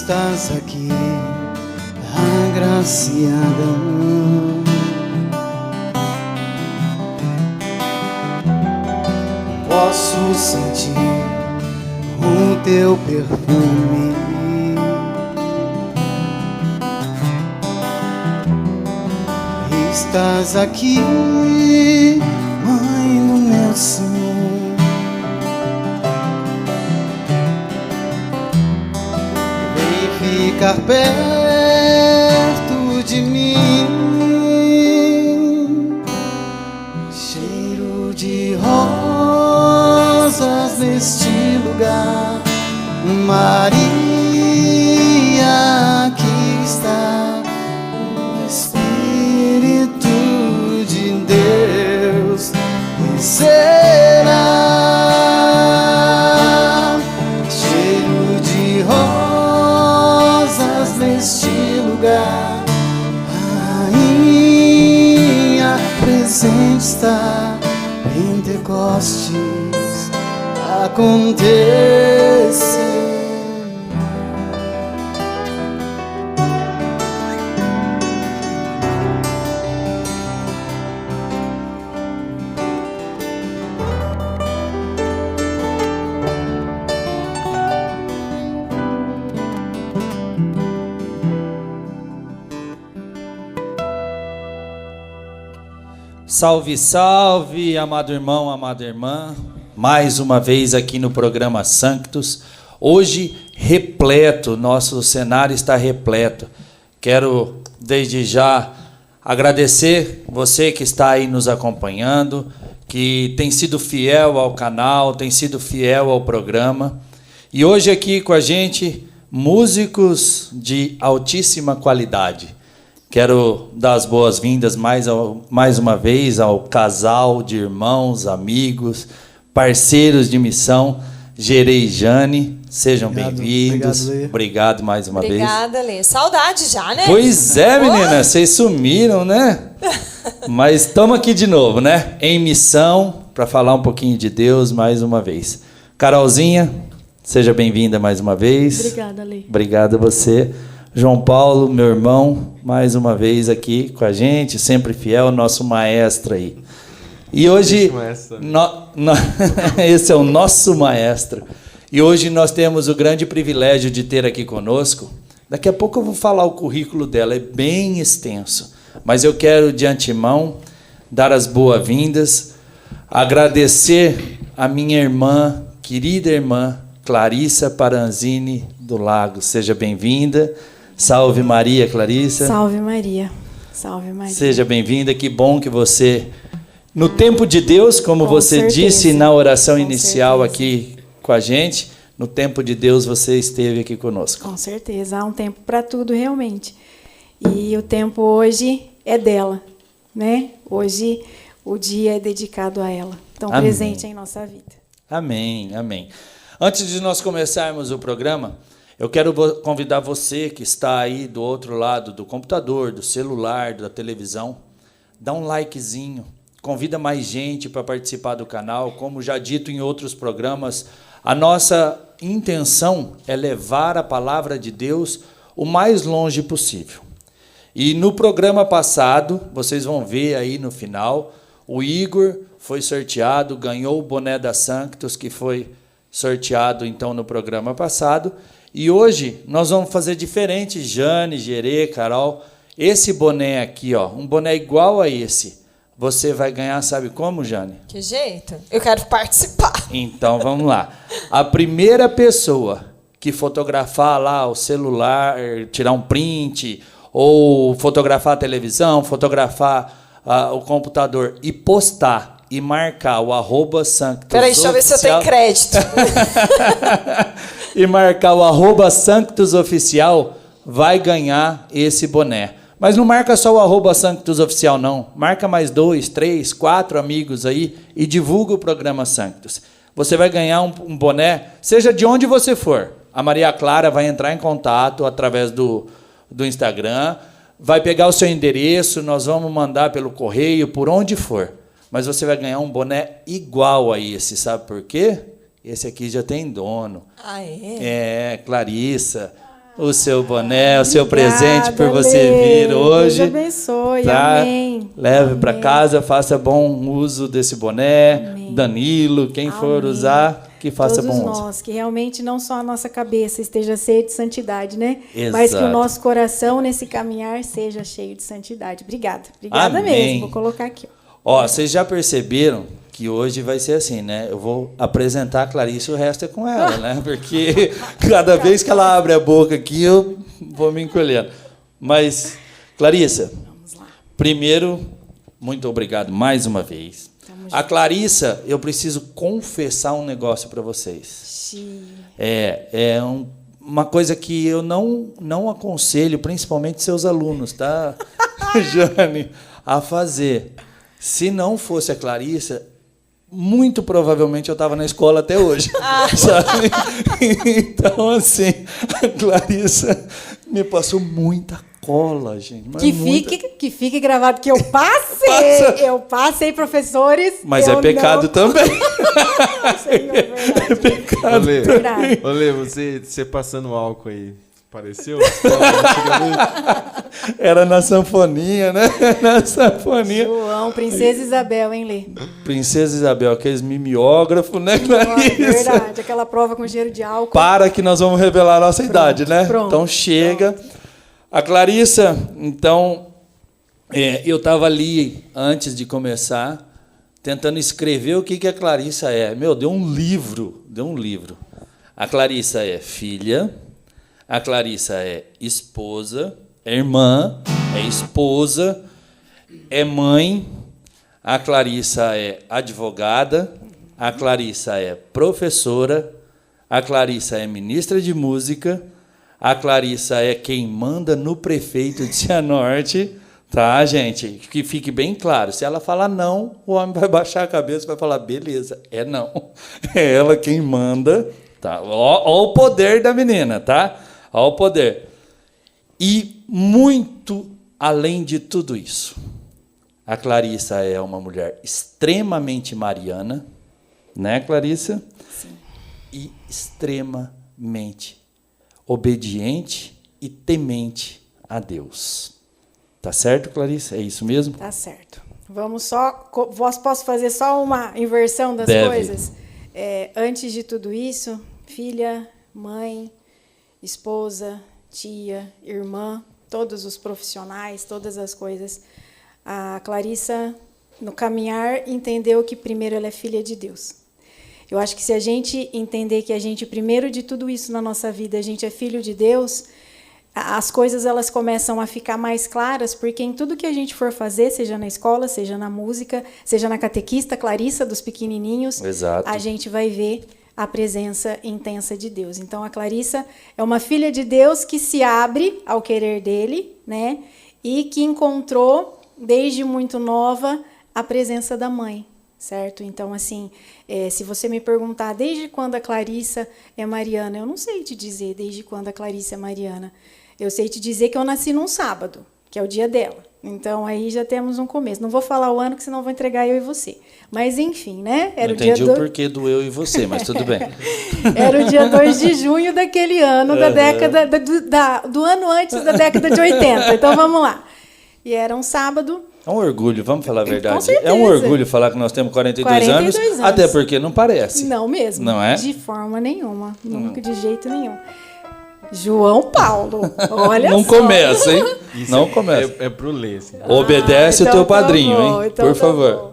estás aqui, agraciada. Posso sentir o teu perfume. Estás aqui, mãe do meu Senhor. Vem ficar perto de mim. Cheiro de rosas neste lugar. Maria, aqui está o Espírito de Deus. Será cheiro de rosas neste lugar. Rainha, presente está, Pentecostes acontece. Salve, salve, amado irmão, amada irmã. Mais uma vez aqui no programa Sanctus. Hoje repleto, nosso cenário está repleto. Quero desde já agradecer você que está aí nos acompanhando, que tem sido fiel ao canal, tem sido fiel ao programa. E hoje aqui com a gente, músicos de altíssima qualidade. Quero dar as boas-vindas mais uma vez ao casal de irmãos, amigos, parceiros de missão, Gerê e Jane. Sejam bem-vindos. Obrigado mais uma vez. Obrigada, Lê. Saudade já, né? Pois é, menina, vocês sumiram, né? Mas estamos aqui de novo, né? Em missão, para falar um pouquinho de Deus mais uma vez. Carolzinha, seja bem-vinda mais uma vez. Obrigada, Lê. Obrigado a você. João Paulo, meu irmão, mais uma vez aqui com a gente, sempre fiel, nosso maestro aí. E hoje, esse é o nosso maestro. E hoje nós temos o grande privilégio de ter aqui conosco. Daqui a pouco eu vou falar o currículo dela, é bem extenso. Mas eu quero, de antemão, dar as boas-vindas, agradecer a minha irmã, querida irmã, Clarissa Paranzini do Lago. Seja bem-vinda. Salve Maria, Clarissa. Salve Maria. Salve Maria. Seja bem-vinda, que bom que você, no tempo de Deus, como Com você certeza. disse na oração Com inicial certeza. aqui com a gente, no tempo de Deus você esteve aqui conosco. Com certeza, há um tempo para tudo realmente. E o tempo hoje é dela, né? Hoje o dia é dedicado a ela, tão Amém. presente em nossa vida. Amém, amém. Antes de nós começarmos o programa, eu quero convidar você que está aí do outro lado do computador, do celular, da televisão, dá um likezinho, convida mais gente para participar do canal. Como já dito em outros programas, a nossa intenção é levar a palavra de Deus o mais longe possível. E no programa passado, vocês vão ver aí no final, o Igor foi sorteado, ganhou o boné da Sanctus, que foi sorteado então no programa passado. E hoje nós vamos fazer diferente, Jane, Gerê, Carol. Esse boné aqui, ó, um boné igual a esse, você vai ganhar, sabe como, Jane? Que jeito? Eu quero participar. Então, vamos lá. A primeira pessoa que fotografar lá o celular, tirar um print, ou fotografar a televisão, fotografar o computador e postar e marcar o @Sanctus. Peraí, deixa eu ver se eu tenho crédito. E marcar o @Sanctus Oficial, vai ganhar esse boné. Mas não marca só o @Sanctus Oficial, não. Marca mais 2, 3, 4 amigos aí e divulga o programa Sanctus. Você vai ganhar um boné, seja de onde você for. A Maria Clara vai entrar em contato através do Instagram, vai pegar o seu endereço, nós vamos mandar pelo correio, por onde for. Mas você vai ganhar um boné igual a esse, sabe por quê? Esse aqui já tem dono. Ah, é? É, Clarissa. o seu boné, o seu presente por Obrigada, você Lê. vir hoje. Deus abençoe, Tá? amém. Leve para Amém. casa, faça bom uso desse boné. Amém. Danilo, quem for Amém. usar, que faça Todos bom uso. nós, que realmente não só a nossa cabeça esteja cheia de santidade, né? Exato. Mas que o nosso coração nesse caminhar seja cheio de santidade. Obrigada. Obrigada Amém. mesmo. Vou colocar aqui. Ó, vocês já perceberam que hoje vai ser assim, né? Eu vou apresentar a Clarice e o resto é com ela, né? Porque cada vez que ela abre a boca aqui, eu vou me encolhendo. Mas, Clarissa, Vamos lá. primeiro, muito obrigado mais uma vez. Tamo A Clarissa, eu preciso confessar um negócio para vocês. Uma coisa que eu não aconselho, principalmente seus alunos, tá, Jane, a fazer. Se não fosse a Clarissa, muito provavelmente eu estava na escola até hoje. Sabe? Então, assim, a Clarissa me passou muita cola, gente. Mas Que fique gravado que eu passei. Eu passei, professores. Mas eu é pecado não... também. Senhor, verdade. É pecado. Olê, Verdade. Olê, você passando álcool aí, pareceu? Era na sanfoninha, né? Na sanfoninha. João, Princesa Isabel, hein, Lê? Princesa Isabel, aqueles mimeógrafos, né, Nossa, Clarissa? verdade, aquela prova com cheiro de álcool. Para que nós vamos revelar a nossa idade, né? pronto, Então chega. A Clarissa, então, eu estava ali, antes de começar, tentando escrever o que a Clarissa é. Meu, deu um livro. A Clarissa é filha, a Clarissa é esposa, é irmã, é esposa, é mãe, a Clarissa é advogada, a Clarissa é professora, a Clarissa é ministra de música, a Clarissa é quem manda no prefeito de Cianorte, tá, gente? Que fique bem claro. Se ela falar não, o homem vai baixar a cabeça e vai falar, beleza, é não. É ela quem manda, tá? Ó o poder da menina, tá? Ó o poder. E muito além de tudo isso, a Clarissa é uma mulher extremamente mariana, né, Clarissa? Sim. E extremamente obediente e temente a Deus. Tá certo, Clarissa? É isso mesmo? Tá certo. Vamos só. Posso fazer só uma inversão das Deve. coisas? Antes de tudo isso, filha, mãe, esposa, tia, irmã, todos os profissionais, todas as coisas. A Clarissa, no caminhar, entendeu que primeiro ela é filha de Deus. Eu acho que se a gente entender que a gente, primeiro de tudo isso na nossa vida, a gente é filho de Deus, as coisas elas começam a ficar mais claras, porque em tudo que a gente for fazer, seja na escola, seja na música, seja na catequista Clarissa dos pequenininhos, Exato. a gente vai ver a presença intensa de Deus. Então, a Clarissa é uma filha de Deus que se abre ao querer dele, né? E que encontrou, desde muito nova, a presença da mãe. Certo? Então, assim, se você me perguntar desde quando a Clarissa é mariana, eu não sei te dizer desde quando a Clarissa é mariana. Eu sei te dizer que eu nasci num sábado, que é o dia dela. Então, aí já temos um começo. Não vou falar o ano, que senão vou entregar eu e você. Mas, enfim, né? Não entendi o porquê do eu e você, mas tudo bem. Era o dia 2 de junho daquele ano, da década do ano antes da década de 80. Então, vamos lá. E era um sábado. É um orgulho, vamos falar a verdade. Com certeza. É um orgulho falar que nós temos 42 anos, até porque não parece. Não mesmo. Não é? De forma nenhuma. Nunca, de jeito nenhum. João Paulo, olha não só. começa, hein? Não começa. É pro Lê, assim. Obedece o então teu tá padrinho, bom, hein? então Por tá favor. bom.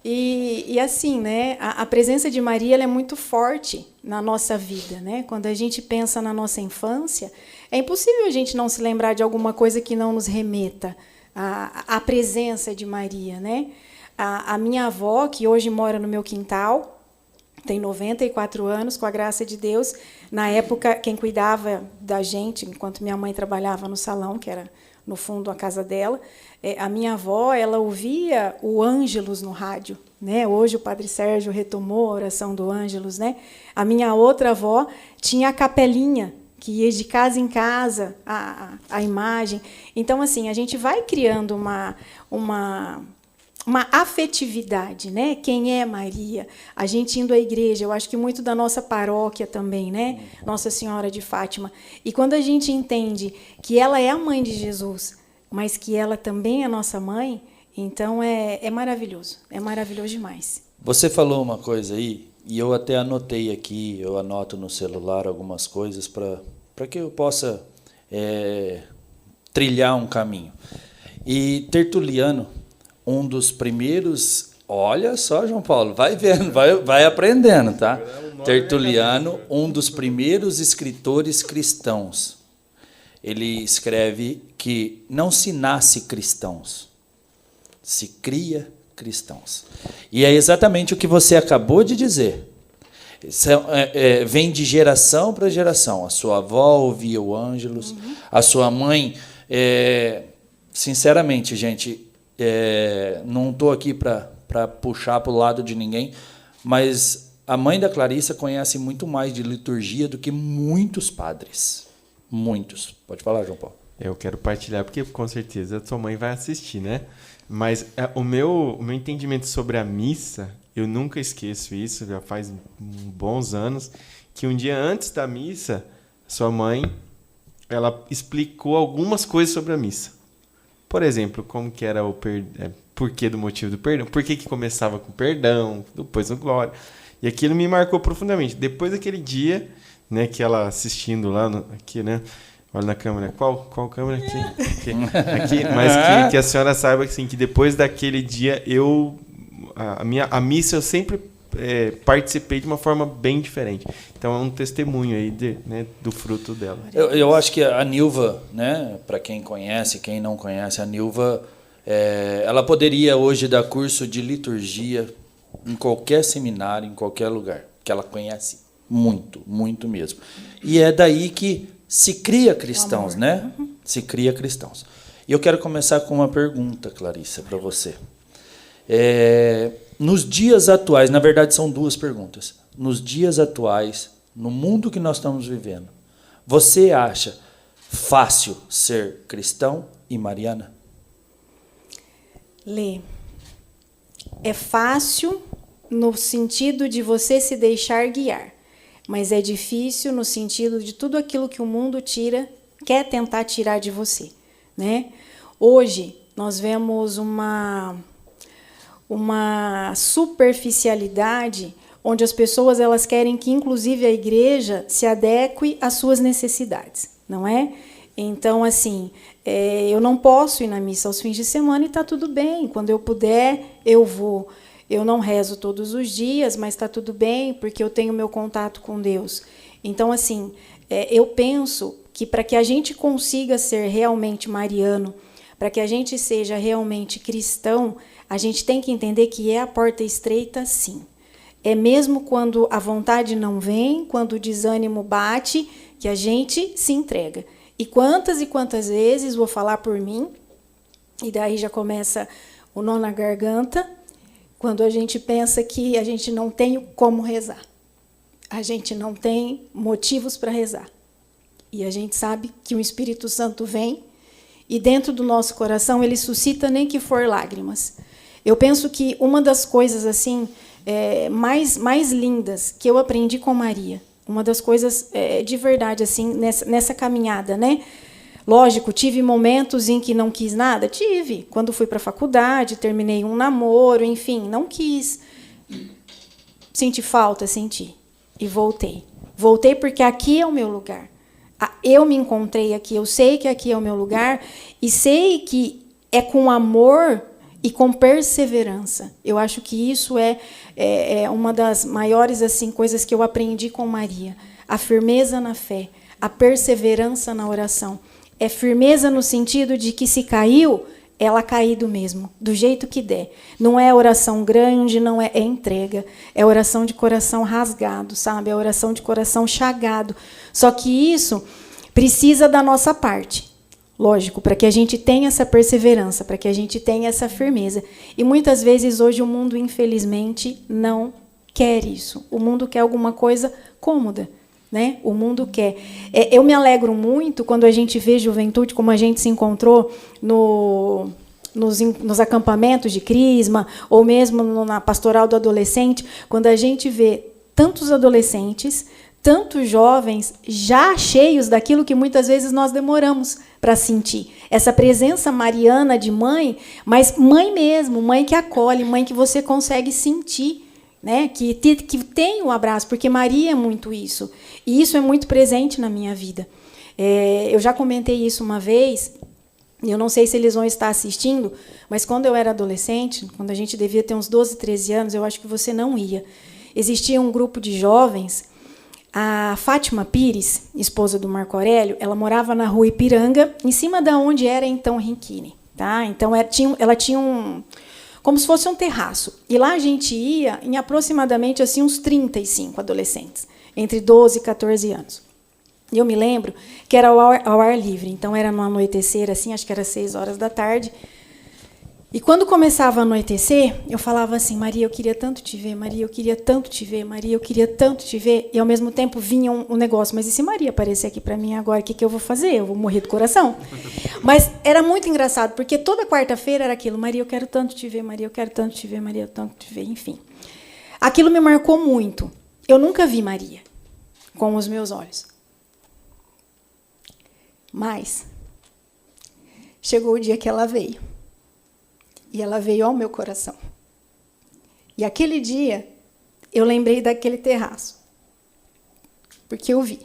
E assim, né? A presença de Maria ela é muito forte na nossa vida, né? Quando a gente pensa na nossa infância, é impossível a gente não se lembrar de alguma coisa que não nos remeta à presença de Maria, né? A minha avó, que hoje mora no meu quintal, tem 94 anos, com a graça de Deus. Na época, quem cuidava da gente, enquanto minha mãe trabalhava no salão, que era, no fundo, a casa dela, a minha avó, ela ouvia o Ângelus no rádio, né? Hoje o Padre Sérgio retomou a oração do Ângelus, né? A minha outra avó tinha a capelinha, que ia de casa em casa, a imagem. Então, assim, a gente vai criando uma uma afetividade, né? Quem é Maria? A gente indo à igreja, eu acho que muito da nossa paróquia também, né? Nossa Senhora de Fátima. E quando a gente entende que ela é a mãe de Jesus, mas que ela também é nossa mãe, então é maravilhoso demais. Você falou uma coisa aí, e eu até anotei aqui, eu anoto no celular algumas coisas para que eu possa trilhar um caminho. E Tertuliano, um dos primeiros... Olha só, João Paulo, vai vendo, vai aprendendo, tá? Tertuliano, um dos primeiros escritores cristãos. Ele escreve que não se nasce cristãos, se cria cristãos. E é exatamente o que você acabou de dizer. Vem de geração para geração. A sua avó ouvia o Ângelus, a sua mãe... sinceramente, gente, não estou aqui para puxar para o lado de ninguém, mas a mãe da Clarissa conhece muito mais de liturgia do que muitos padres. Muitos. Pode falar, João Paulo. Eu quero partilhar, porque com certeza a sua mãe vai assistir, né? Mas o meu entendimento sobre a missa, eu nunca esqueço isso, já faz bons anos, que um dia antes da missa, sua mãe, ela explicou algumas coisas sobre a missa. Por exemplo, como que era o porquê do motivo do perdão, por que começava com perdão, depois no glória. E aquilo me marcou profundamente. Depois daquele dia, né, que ela assistindo lá, aqui, né, olha na câmera, qual câmera aqui? Aqui, mas que a senhora saiba assim, que depois daquele dia, a missa eu sempre participei de uma forma bem diferente. Então é um testemunho aí do fruto dela. Eu acho que a Nilva, né, para quem conhece, quem não conhece, a Nilva, ela poderia hoje dar curso de liturgia em qualquer seminário, em qualquer lugar, que ela conhece muito, muito mesmo. E é daí que se cria cristãos, né? Se cria cristãos. E eu quero começar com uma pergunta, Clarissa, para você. Nos dias atuais, na verdade são duas perguntas. Nos dias atuais, no mundo que nós estamos vivendo, você acha fácil ser cristão e mariana? Lê. É fácil no sentido de você se deixar guiar, mas é difícil no sentido de tudo aquilo que o mundo quer tentar tirar de você, né? Hoje nós vemos uma superficialidade onde as pessoas elas querem que inclusive a igreja se adeque às suas necessidades, não é? Então, assim, eu não posso ir na missa aos fins de semana e está tudo bem. Quando eu puder, eu vou. Eu não rezo todos os dias, mas está tudo bem, porque eu tenho meu contato com Deus. Então, assim, eu penso que para que a gente consiga ser realmente mariano, para que a gente seja realmente cristão, a gente tem que entender que é a porta estreita, sim. É mesmo quando a vontade não vem, quando o desânimo bate, que a gente se entrega. E quantas vezes, vou falar por mim, e daí já começa o nó na garganta, quando a gente pensa que a gente não tem como rezar. A gente não tem motivos para rezar. E a gente sabe que o Espírito Santo vem e dentro do nosso coração ele suscita nem que for lágrimas. Eu penso que uma das coisas assim mais lindas que eu aprendi com Maria, uma das coisas de verdade assim nessa caminhada, né? Lógico, tive momentos em que não quis nada, tive. Quando fui para a faculdade, terminei um namoro, enfim, não quis. Senti falta, senti. E voltei. Voltei porque aqui é o meu lugar. Eu me encontrei aqui, eu sei que aqui é o meu lugar e sei que é com amor e com perseverança. Eu acho que isso é uma das maiores assim coisas que eu aprendi com Maria. A firmeza na fé, a perseverança na oração. É firmeza no sentido de que se caiu, ela caído mesmo, do jeito que der. Não é oração grande, não é entrega. É oração de coração rasgado, sabe? É oração de coração chagado. Só que isso precisa da nossa parte. Lógico, para que a gente tenha essa perseverança, para que a gente tenha essa firmeza. E muitas vezes hoje o mundo, infelizmente, não quer isso. O mundo quer alguma coisa cômoda. Né? O mundo quer. Eu me alegro muito quando a gente vê juventude, como a gente se encontrou nos acampamentos de crisma, ou mesmo na pastoral do adolescente, quando a gente vê tantos adolescentes, tantos jovens já cheios daquilo que muitas vezes nós demoramos para sentir. Essa presença mariana de mãe, mas mãe mesmo, mãe que acolhe, mãe que você consegue sentir, né? Que tem o abraço, porque Maria é muito isso. E isso é muito presente na minha vida. Eu já comentei isso uma vez, eu não sei se eles vão estar assistindo, mas quando eu era adolescente, quando a gente devia ter uns 12, 13 anos, eu acho que você não ia. Existia um grupo de jovens, a Fátima Pires, esposa do Marco Aurélio, ela morava na rua Ipiranga, em cima da onde era então Rinquini. Tá? Então, ela tinha como se fosse um terraço. E lá a gente ia em aproximadamente assim, uns 35 adolescentes, entre 12 e 14 anos. E eu me lembro que era ao ar livre, então era no anoitecer, assim, acho que era 6 horas da tarde. E quando começava a anoitecer, eu falava assim, Maria, eu queria tanto te ver, Maria, eu queria tanto te ver, Maria, eu queria tanto te ver. E, ao mesmo tempo, vinha um negócio, mas e se Maria aparecer aqui para mim agora, o que eu vou fazer? Eu vou morrer do coração. Mas era muito engraçado, porque toda quarta-feira era aquilo, Maria, eu quero tanto te ver, Maria, eu quero tanto te ver, Maria, eu tanto te ver, enfim. Aquilo me marcou muito. Eu nunca vi Maria com os meus olhos. Mas chegou o dia que ela veio. E ela veio ao meu coração. E aquele dia, eu lembrei daquele terraço. Porque eu vi,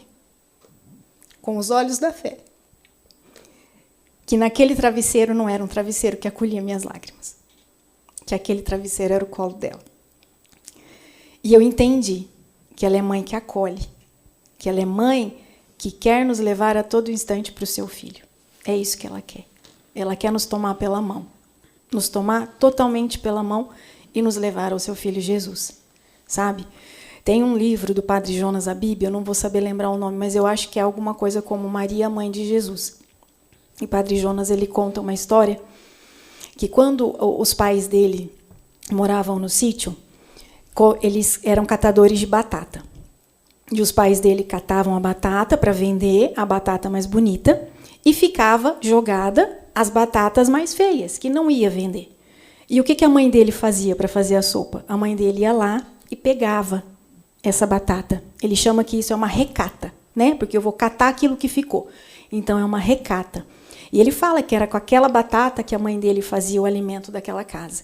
com os olhos da fé, que naquele travesseiro não era um travesseiro que acolhia minhas lágrimas. Que aquele travesseiro era o colo dela. E eu entendi que ela é mãe que acolhe. Que ela é mãe que quer nos levar a todo instante para o seu filho. É isso que ela quer. Ela quer nos tomar pela mão. Nos tomar totalmente pela mão e nos levar ao seu filho Jesus. Sabe? Tem um livro do Padre Jonas Abib, eu não vou saber lembrar o nome, mas eu acho que é alguma coisa como Maria, Mãe de Jesus. E Padre Jonas, ele conta uma história que quando os pais dele moravam no sítio, eles eram catadores de batata. E os pais dele catavam a batata para vender a batata mais bonita e ficava jogada as batatas mais feias, que não ia vender. E o que a mãe dele fazia para fazer a sopa? A mãe dele ia lá e pegava essa batata. Ele chama que isso é uma recata, né? Porque eu vou catar aquilo que ficou. Então, é uma recata. E ele fala que era com aquela batata que a mãe dele fazia o alimento daquela casa.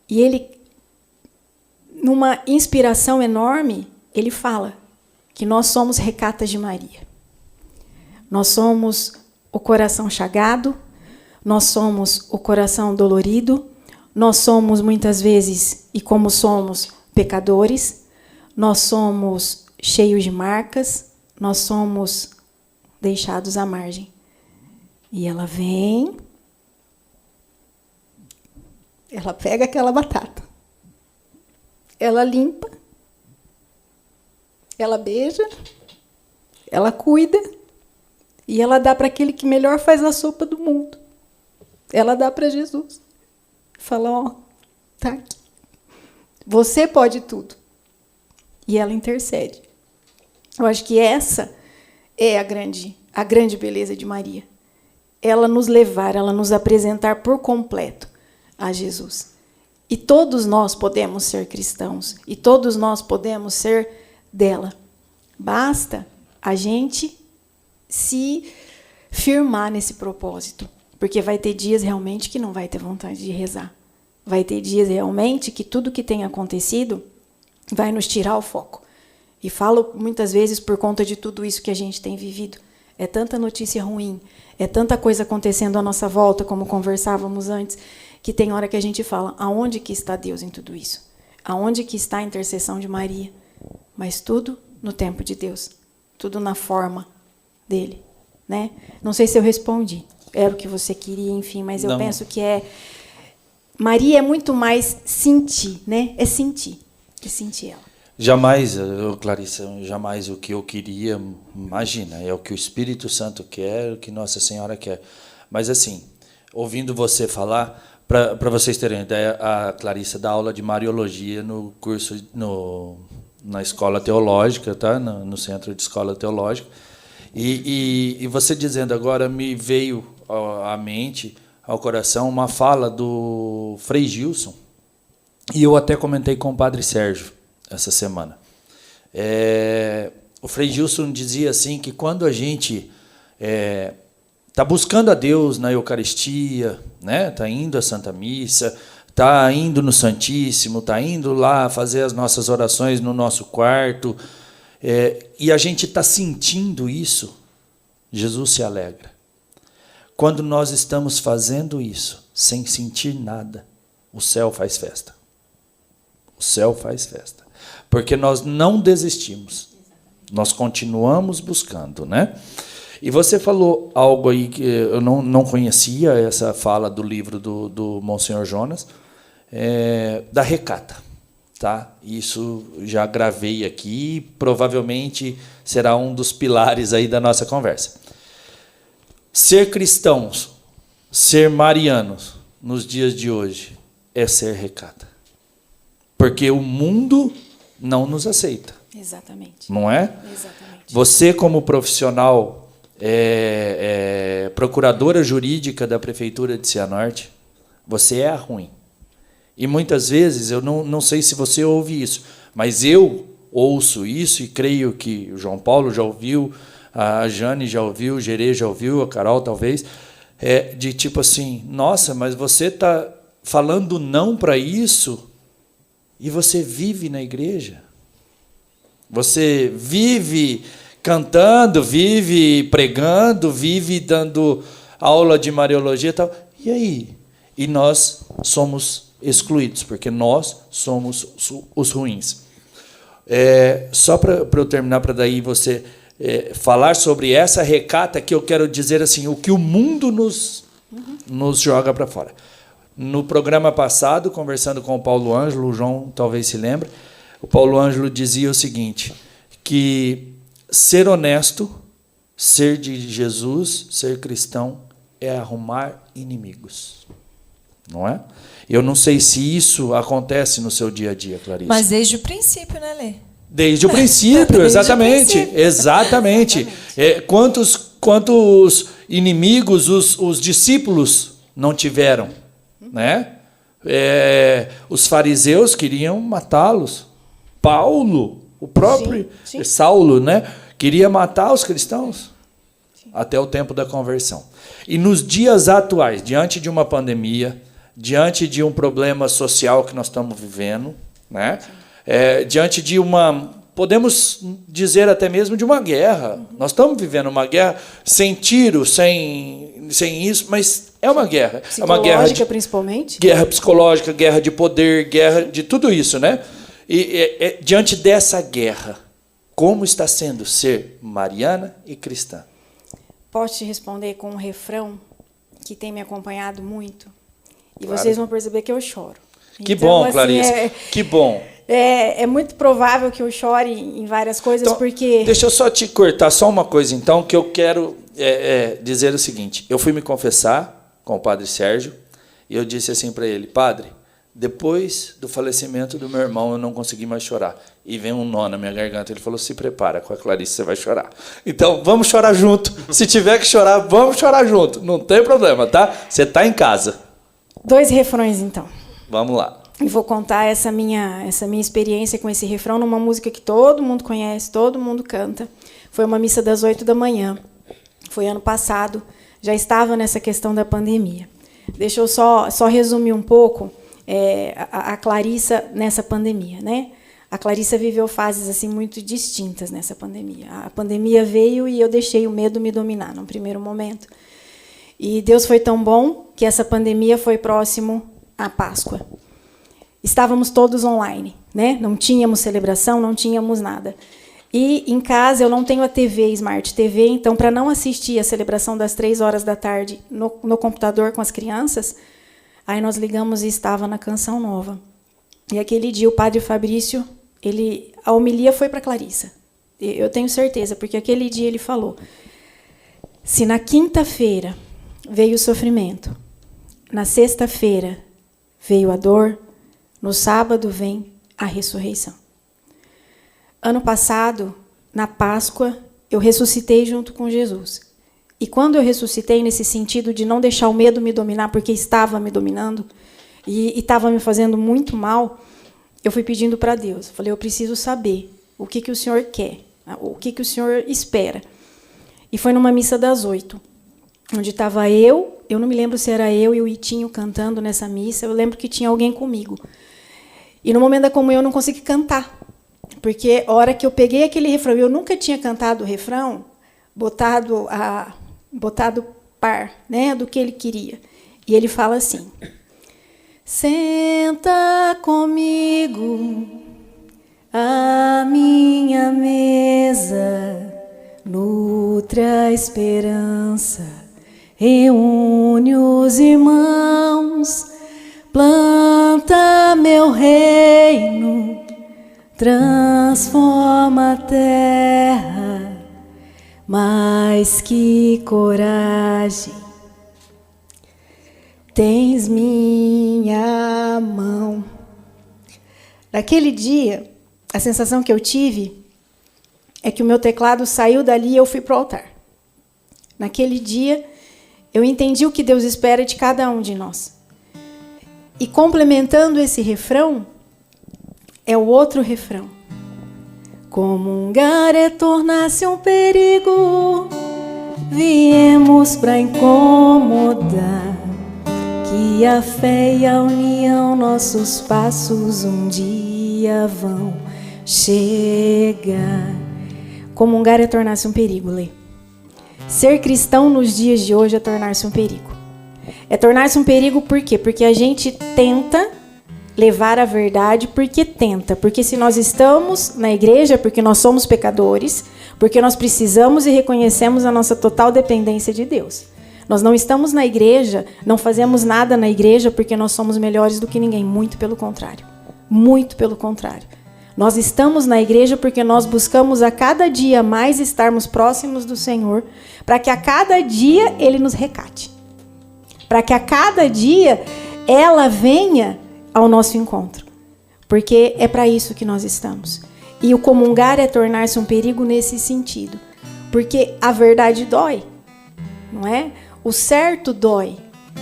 E ele, numa inspiração enorme, ele fala que nós somos recatas de Maria. Nós somos o coração chagado, nós somos o coração dolorido, nós somos, muitas vezes, e como somos, pecadores, nós somos cheios de marcas, nós somos deixados à margem. E ela vem, ela pega aquela batata, ela limpa, ela beija, ela cuida e ela dá para aquele que melhor faz a sopa do mundo. Ela dá para Jesus. Fala, ó, tá aqui. Você pode tudo. E ela intercede. Eu acho que essa é a grande beleza de Maria. Ela nos levar, ela nos apresentar por completo a Jesus. E todos nós podemos ser cristãos. E todos nós podemos ser dela. Basta a gente se firmar nesse propósito. Porque vai ter dias realmente que não vai ter vontade de rezar. Vai ter dias realmente que tudo que tem acontecido vai nos tirar o foco. E falo muitas vezes por conta de tudo isso que a gente tem vivido. É tanta notícia ruim, é tanta coisa acontecendo à nossa volta, como conversávamos antes, que tem hora que a gente fala, aonde que está Deus em tudo isso? Aonde que está a intercessão de Maria? Mas tudo no tempo de Deus. Tudo na forma dele. Né? Não sei se eu respondi. Era o que você queria, enfim, mas eu penso que Maria é muito mais sentir, né? É sentir ela. Jamais, Clarissa, jamais o que eu queria, imagina, é o que o Espírito Santo quer, o que Nossa Senhora quer. Mas, assim, ouvindo você falar, para vocês terem ideia, a Clarissa dá aula de Mariologia no curso, na escola teológica, tá? No centro de escola teológica. E você dizendo agora, me veio à mente ao coração uma fala do Frei Gilson, e eu até comentei com o Padre Sérgio essa semana. O Frei Gilson dizia assim que quando a gente está buscando a Deus na Eucaristia, né? Está indo à Santa Missa, está indo no Santíssimo, está indo lá fazer as nossas orações no nosso quarto, e a gente está sentindo isso, Jesus se alegra. Quando nós estamos fazendo isso sem sentir nada, o céu faz festa. O céu faz festa. Porque nós não desistimos. Nós continuamos buscando, né? E você falou algo aí que eu não conhecia, essa fala do livro do Monsenhor Jonas, da recata. Tá? Isso já gravei aqui, provavelmente será um dos pilares aí da nossa conversa. Ser cristãos, ser marianos, nos dias de hoje, é ser recata. Porque o mundo não nos aceita. Exatamente. Não é? Exatamente. Você, como profissional, procuradora jurídica da Prefeitura de Cianorte, você é ruim. E muitas vezes, eu não sei se você ouve isso, mas eu ouço isso e creio que o João Paulo já ouviu, a Jane já ouviu, o Gerê já ouviu, a Carol talvez, de tipo assim, nossa, mas você está falando não para isso e você vive na igreja. Você vive cantando, vive pregando, vive dando aula de Mariologia e tal. E aí? E nós somos excluídos, porque nós somos os ruins. Só para eu terminar, para daí você falar sobre essa recata, que eu quero dizer assim, o que o mundo nos joga para fora. No programa passado, conversando com o Paulo Ângelo, o João talvez se lembre, o Paulo Ângelo dizia o seguinte, que ser honesto, ser de Jesus, ser cristão, é arrumar inimigos. Não é? Eu não sei se isso acontece no seu dia a dia, Clarice. Mas desde o princípio, né, Lê? Desde o princípio, exatamente. Exatamente. Quantos inimigos os discípulos não tiveram? Né? Os fariseus queriam matá-los. Paulo, o próprio sim. Saulo, né? Queria matar os cristãos. Sim. Até o tempo da conversão. E nos dias atuais, diante de uma pandemia, diante de um problema social que nós estamos vivendo, né? Diante de podemos dizer até mesmo de uma guerra. Nós estamos vivendo uma guerra sem tiro, sem isso, mas é uma guerra. É uma guerra principalmente. Guerra psicológica, guerra de poder, guerra de tudo isso, né? E diante dessa guerra, como está sendo ser mariana e cristã? Posso te responder com um refrão que tem me acompanhado muito? E claro. Vocês vão perceber que eu choro. Que então, bom, assim, Clarice. Que bom. É muito provável que eu chore em várias coisas, então, porque... Deixa eu só te cortar só uma coisa, então, que eu quero dizer o seguinte. Eu fui me confessar com o Padre Sérgio e eu disse assim para ele, Padre, depois do falecimento do meu irmão, eu não consegui mais chorar. E vem um nó na minha garganta. Ele falou, se prepara, com a Clarice você vai chorar. Então, vamos chorar junto. Se tiver que chorar, vamos chorar junto. Não tem problema, tá? Você está em casa. 2 refrões, então. Vamos lá. E vou contar essa minha experiência com esse refrão numa música que todo mundo conhece, todo mundo canta. Foi uma missa das 8 da manhã. Foi ano passado. Já estava nessa questão da pandemia. Deixa eu só resumir um pouco a Clarissa nessa pandemia, né? A Clarissa viveu fases assim muito distintas nessa pandemia. A pandemia veio e eu deixei o medo me dominar num primeiro momento. E Deus foi tão bom que essa pandemia foi próximo à Páscoa. Estávamos todos online, né? Não tínhamos celebração, não tínhamos nada. E em casa eu não tenho a TV, Smart TV, então para não assistir a celebração das 3 horas da tarde no computador com as crianças, aí nós ligamos e estava na Canção Nova. E aquele dia o Padre Fabrício, a homilia foi para Clarissa. Eu tenho certeza, porque aquele dia ele falou, se na quinta-feira veio o sofrimento, na sexta-feira veio a dor, no sábado vem a ressurreição. Ano passado, na Páscoa, eu ressuscitei junto com Jesus. E quando eu ressuscitei nesse sentido de não deixar o medo me dominar, porque estava me dominando e estava me fazendo muito mal, eu fui pedindo para Deus. Eu falei, eu preciso saber o que o Senhor quer, o que o Senhor espera. E foi numa missa das 8, onde estava eu não me lembro se era eu e o Itinho cantando nessa missa, eu lembro que tinha alguém comigo. E no momento da comunhão eu não consegui cantar, porque a hora que eu peguei aquele refrão, eu nunca tinha cantado o refrão, botado par, né, do que ele queria. E ele fala assim: senta comigo à minha mesa, nutra a esperança, reúne os irmãos, planta meu reino, transforma a terra. Mas que coragem tens minha mão. Naquele dia, a sensação que eu tive é que o meu teclado saiu dali e eu fui para o altar. Naquele dia, eu entendi o que Deus espera de cada um de nós. E complementando esse refrão, é o outro refrão. Comungar é tornar-se um perigo, viemos para incomodar, que a fé e a união, nossos passos um dia vão chegar. Comungar é tornar-se um perigo, Lê. Ser cristão nos dias de hoje é tornar-se um perigo. É tornar-se um perigo por quê? Porque a gente tenta levar a verdade porque se nós estamos na igreja, é porque nós somos pecadores, porque nós precisamos e reconhecemos a nossa total dependência de Deus. Nós não estamos na igreja, não fazemos nada na igreja porque nós somos melhores do que ninguém, muito pelo contrário. Muito pelo contrário. Nós estamos na igreja porque nós buscamos a cada dia mais estarmos próximos do Senhor, para que a cada dia Ele nos recate. Para que a cada dia ela venha ao nosso encontro, porque é para isso que nós estamos. E o comungar é tornar-se um perigo nesse sentido, porque a verdade dói, não é? O certo dói,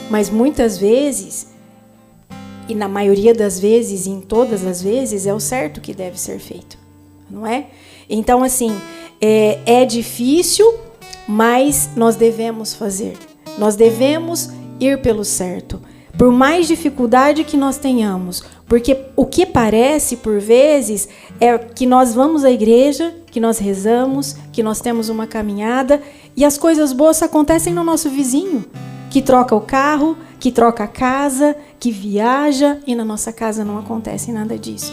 mas muitas vezes, e na maioria das vezes, e em todas as vezes, é o certo que deve ser feito, não é? Então, assim, é difícil, mas nós devemos fazer. Nós devemos ir pelo certo. Por mais dificuldade que nós tenhamos, porque o que parece, por vezes, é que nós vamos à igreja, que nós rezamos, que nós temos uma caminhada, e as coisas boas acontecem no nosso vizinho, que troca o carro, que troca a casa, que viaja, e na nossa casa não acontece nada disso.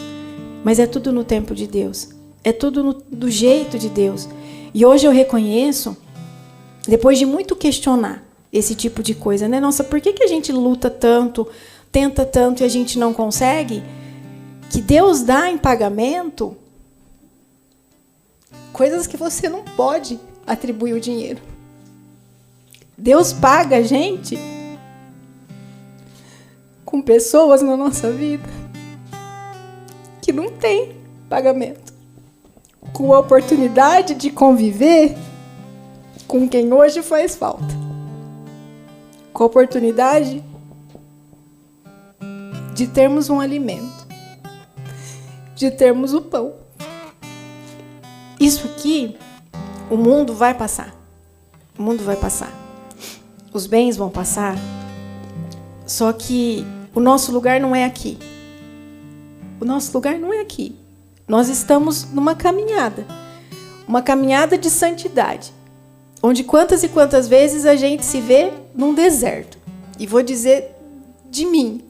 Mas é tudo no tempo de Deus, é tudo do jeito de Deus. E hoje eu reconheço, depois de muito questionar, esse tipo de coisa, né? Nossa, por que a gente luta tanto, tenta tanto e a gente não consegue? Que Deus dá em pagamento coisas que você não pode atribuir o dinheiro. Deus paga a gente com pessoas na nossa vida que não tem pagamento, com a oportunidade de conviver com quem hoje faz falta, com a oportunidade de termos um alimento, de termos o pão. Isso aqui, o mundo vai passar. O mundo vai passar. Os bens vão passar. Só que o nosso lugar não é aqui. O nosso lugar não é aqui. Nós estamos numa caminhada. Uma caminhada de santidade. Onde quantas e quantas vezes a gente se vê num deserto. E vou dizer de mim.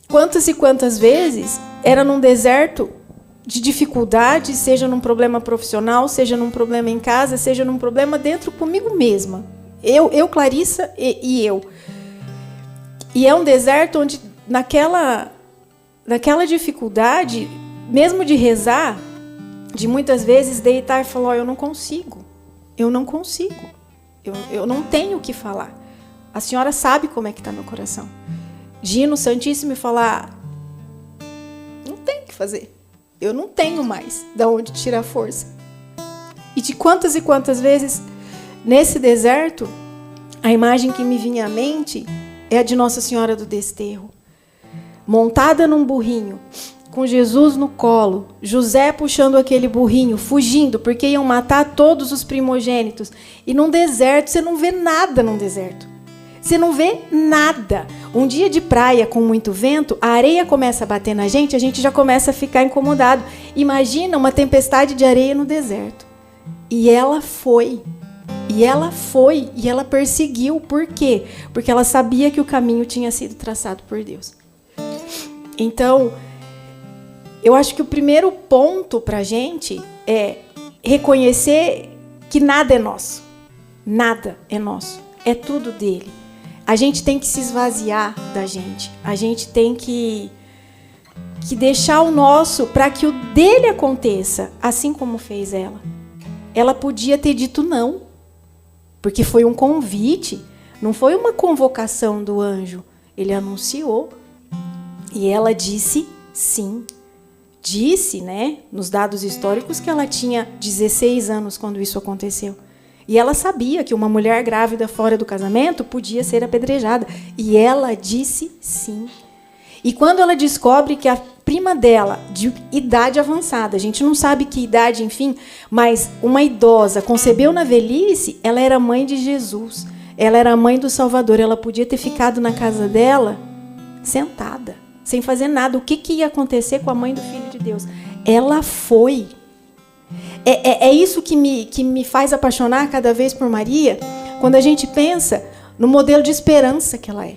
Quantas e quantas vezes era num deserto de dificuldade, seja num problema profissional, seja num problema em casa, seja num problema dentro comigo mesma. Eu Clarissa e eu. E é um deserto onde naquela dificuldade, mesmo de rezar, de muitas vezes deitar e falar, eu não consigo. Eu não tenho o que falar. A senhora sabe como é que está meu coração. De ir no Santíssimo e falar, não tenho o que fazer. Eu não tenho mais de onde tirar força. E de quantas e quantas vezes Nesse deserto, a imagem que me vinha à mente é a de Nossa Senhora do Desterro. Montada num burrinho, com Jesus no colo, José puxando aquele burrinho, fugindo, porque iam matar todos os primogênitos. E num deserto, você não vê nada num deserto. Você não vê nada. Um dia de praia com muito vento, a areia começa a bater na gente, a gente já começa a ficar incomodado. Imagina uma tempestade de areia no deserto. E ela foi. E ela perseguiu. Por quê? Porque ela sabia que o caminho tinha sido traçado por Deus. Então, eu acho que o primeiro ponto para a gente é reconhecer que nada é nosso. Nada é nosso. É tudo dele. A gente tem que se esvaziar da gente. A gente tem que deixar o nosso para que o dele aconteça, assim como fez ela. Ela podia ter dito não, porque foi um convite, não foi uma convocação do anjo. Ele anunciou e ela disse sim. Disse, né, nos dados históricos, que ela tinha 16 anos quando isso aconteceu. E ela sabia que uma mulher grávida fora do casamento podia ser apedrejada. E ela disse sim. E quando ela descobre que a prima dela, de idade avançada, a gente não sabe que idade, enfim, mas uma idosa concebeu na velhice, ela era mãe de Jesus. Ela era mãe do Salvador. Ela podia ter ficado na casa dela, sentada, sem fazer nada. O que ia acontecer com a mãe do Filho de Deus? Ela foi. É isso que me faz apaixonar cada vez por Maria, quando a gente pensa no modelo de esperança que ela é,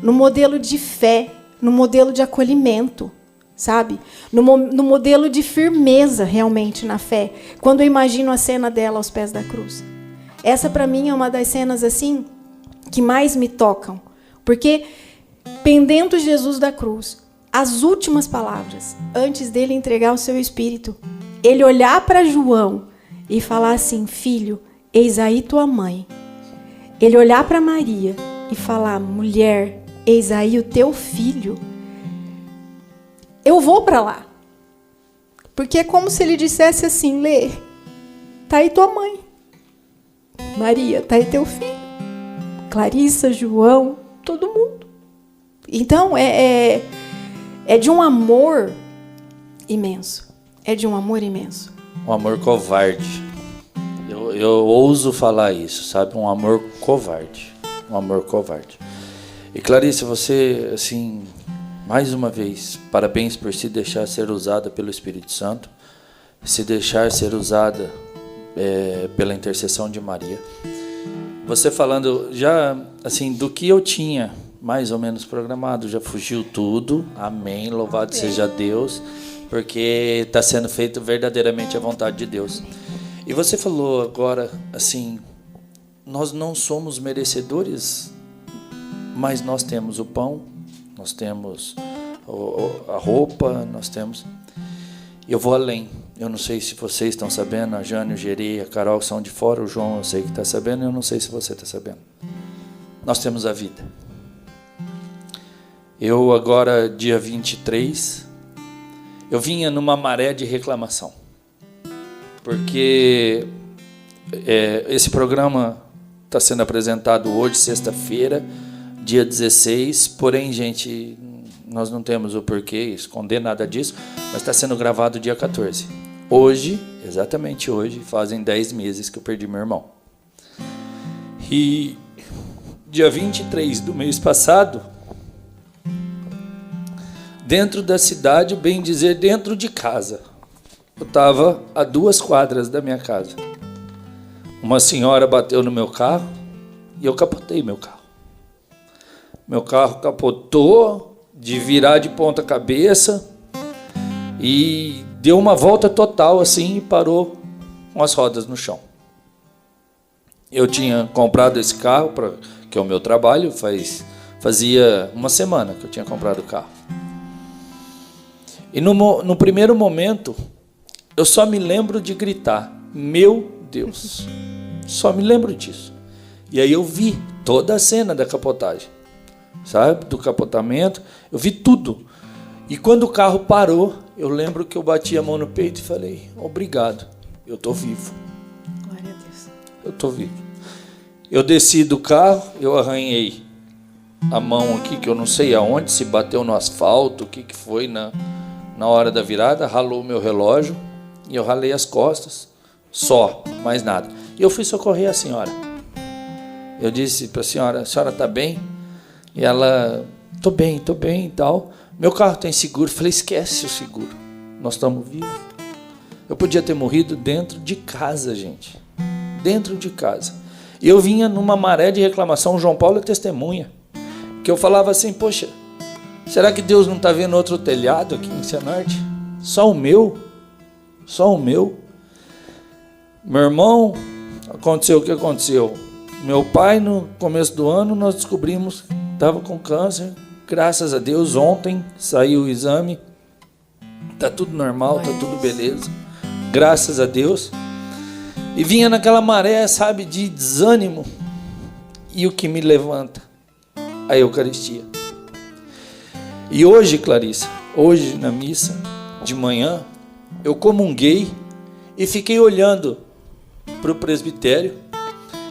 no modelo de fé, no modelo de acolhimento, sabe? No modelo de firmeza realmente na fé, quando eu imagino a cena dela aos pés da cruz. Essa, para mim, é uma das cenas assim que mais me tocam, porque pendendo Jesus da cruz, as últimas palavras, antes dele entregar o seu espírito, ele olhar para João e falar assim: filho, eis aí tua mãe. Ele olhar para Maria e falar: mulher, eis aí o teu filho. Eu vou para lá. Porque é como se ele dissesse assim: Lê, tá aí tua mãe. Maria, tá aí teu filho. Clarissa, João, todo mundo. Então, é de um amor imenso. É de um amor imenso. Um amor covarde. Eu ouso falar isso, sabe? Um amor covarde. Um amor covarde. E Clarissa, você, assim, mais uma vez, parabéns por se deixar ser usada pelo Espírito Santo, se deixar ser usada pela intercessão de Maria. Você falando já, assim, do que eu tinha mais ou menos programado, já fugiu tudo. Amém, louvado seja Deus, porque está sendo feito verdadeiramente a vontade de Deus. E você falou agora, assim, nós não somos merecedores, mas nós temos o pão, nós temos a roupa, nós temos... Eu vou além. Eu não sei se vocês estão sabendo, a Jane, o Geri, a Carol são de fora, o João eu sei que está sabendo, eu não sei se você está sabendo. Nós temos a vida. Eu agora, dia 23, eu vinha numa maré de reclamação. Porque esse programa está sendo apresentado hoje, sexta-feira, dia 16, porém, gente, nós não temos o porquê esconder nada disso, mas está sendo gravado dia 14. Hoje, exatamente hoje, fazem 10 meses que eu perdi meu irmão. E dia 23 do mês passado, dentro da cidade, bem dizer, dentro de casa, eu estava a 2 quadras da minha casa. Uma senhora bateu no meu carro e eu capotei meu carro. Meu carro capotou, de virar de ponta cabeça, e deu uma volta total assim e parou com as rodas no chão. Eu tinha comprado esse carro, que é o meu trabalho, fazia uma semana que eu tinha comprado o carro. E no primeiro momento, eu só me lembro de gritar: meu Deus, só me lembro disso. E aí eu vi toda a cena da capotagem, sabe, do capotamento, eu vi tudo. E quando o carro parou, eu lembro que eu bati a mão no peito e falei: obrigado, eu estou vivo. Glória a Deus. Eu estou vivo. Eu desci do carro, eu arranhei a mão aqui, que eu não sei aonde, se bateu no asfalto, o que foi na hora da virada, ralou o meu relógio e eu ralei as costas, só, mais nada. E eu fui socorrer a senhora. Eu disse para a senhora está bem? E ela, tô bem e tal. Meu carro tem seguro. Falei, esquece o seguro, nós estamos vivos. Eu podia ter morrido dentro de casa, gente, dentro de casa. E eu vinha numa maré de reclamação, o João Paulo é testemunha, que eu falava assim, poxa, será que Deus não está vendo outro telhado aqui em Cianorte? Só o meu? Só o meu? Meu irmão, aconteceu o que aconteceu. Meu pai, no começo do ano, nós descobrimos que estava com câncer. Graças a Deus, ontem saiu o exame. Está tudo normal, está tudo beleza. Graças a Deus. E vinha naquela maré, sabe, de desânimo. E o que me levanta? A Eucaristia. E hoje, Clarissa, hoje na missa de manhã, eu comunguei e fiquei olhando para o presbitério.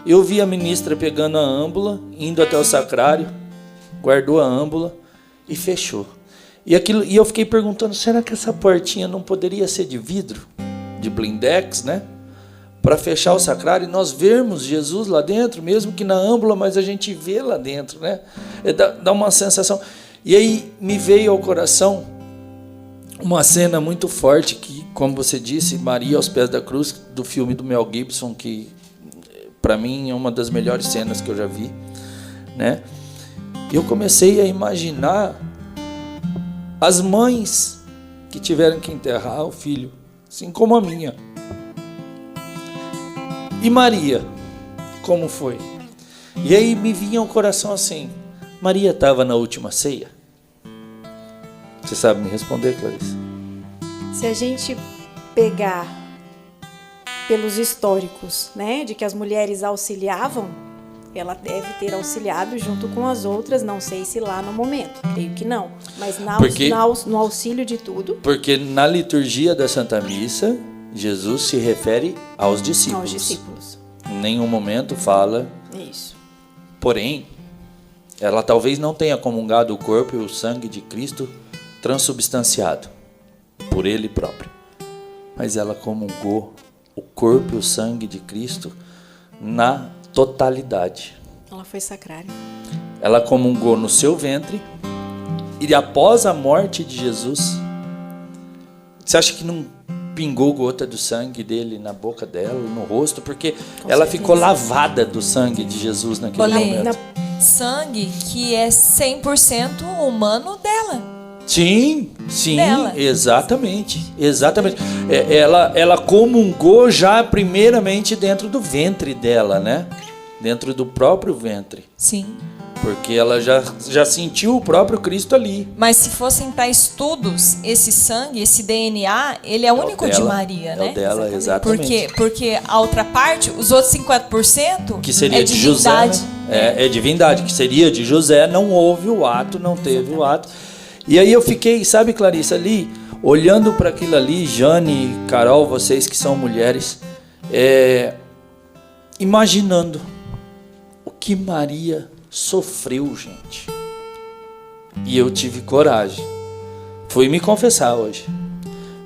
Eu vi a ministra pegando a âmbula, indo até o sacrário, guardou a âmbula e fechou. E eu fiquei perguntando, será que essa portinha não poderia ser de vidro, de blindex, né? Para fechar o sacrário e nós vermos Jesus lá dentro, mesmo que na âmbula, mas a gente vê lá dentro, né? Dá uma sensação. E aí me veio ao coração uma cena muito forte que, como você disse, Maria aos pés da cruz, do filme do Mel Gibson, que para mim é uma das melhores cenas que eu já vi, né? Eu comecei a imaginar as mães que tiveram que enterrar o filho, assim como a minha. E Maria, como foi? E aí me vinha ao coração assim, Maria estava na última ceia? Você sabe me responder, Clarissa? Se a gente pegar pelos históricos, né, de que as mulheres auxiliavam, ela deve ter auxiliado junto com as outras, não sei se lá no momento, creio que não, mas no auxílio de tudo. Porque na liturgia da Santa Missa, Jesus se refere aos discípulos. Aos discípulos. Em nenhum momento fala. Isso. Porém, ela talvez não tenha comungado o corpo e o sangue de Cristo transubstanciado por Ele próprio. Mas ela comungou o corpo e o sangue de Cristo na totalidade. Ela foi sacrária. Ela comungou no seu ventre e após a morte de Jesus, você acha que não pingou gota do sangue dele na boca dela, no rosto? Porque ela ficou lavada do sangue de Jesus naquele momento. Sangue que é 100% humano dela. Sim, dela. Exatamente. Ela comungou já primeiramente dentro do ventre dela, né? Dentro do próprio ventre. Sim. Porque ela já sentiu o próprio Cristo ali. Mas se fossem para estudos, esse sangue, esse DNA, ele é único de Maria, né? É o dela, exatamente. Porque a outra parte, os outros 50%, que seria de José, né? É divindade, que seria de José, não houve o ato, não teve o ato. E aí eu fiquei, sabe, Clarissa, ali, olhando para aquilo ali, Jane, Carol, vocês que são mulheres, imaginando o que Maria sofreu, gente. E eu tive coragem. Fui me confessar hoje.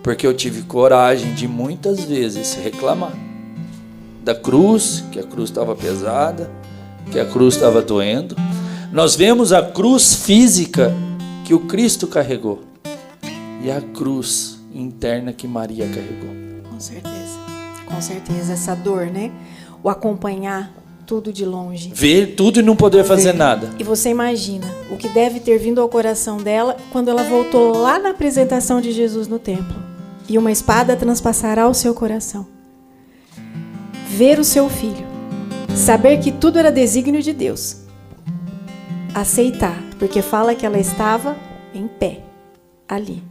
Porque eu tive coragem de muitas vezes reclamar da cruz, que a cruz estava pesada, que a cruz estava doendo. Nós vemos a cruz física que o Cristo carregou e a cruz interna que Maria carregou. Com certeza, essa dor, né? O acompanhar tudo de longe. Ver tudo e não poder fazer nada. E você imagina o que deve ter vindo ao coração dela quando ela voltou lá na apresentação de Jesus no templo. E uma espada transpassará o seu coração. Ver o seu filho. Saber que tudo era desígnio de Deus. Aceitar, porque fala que ela estava em pé, ali.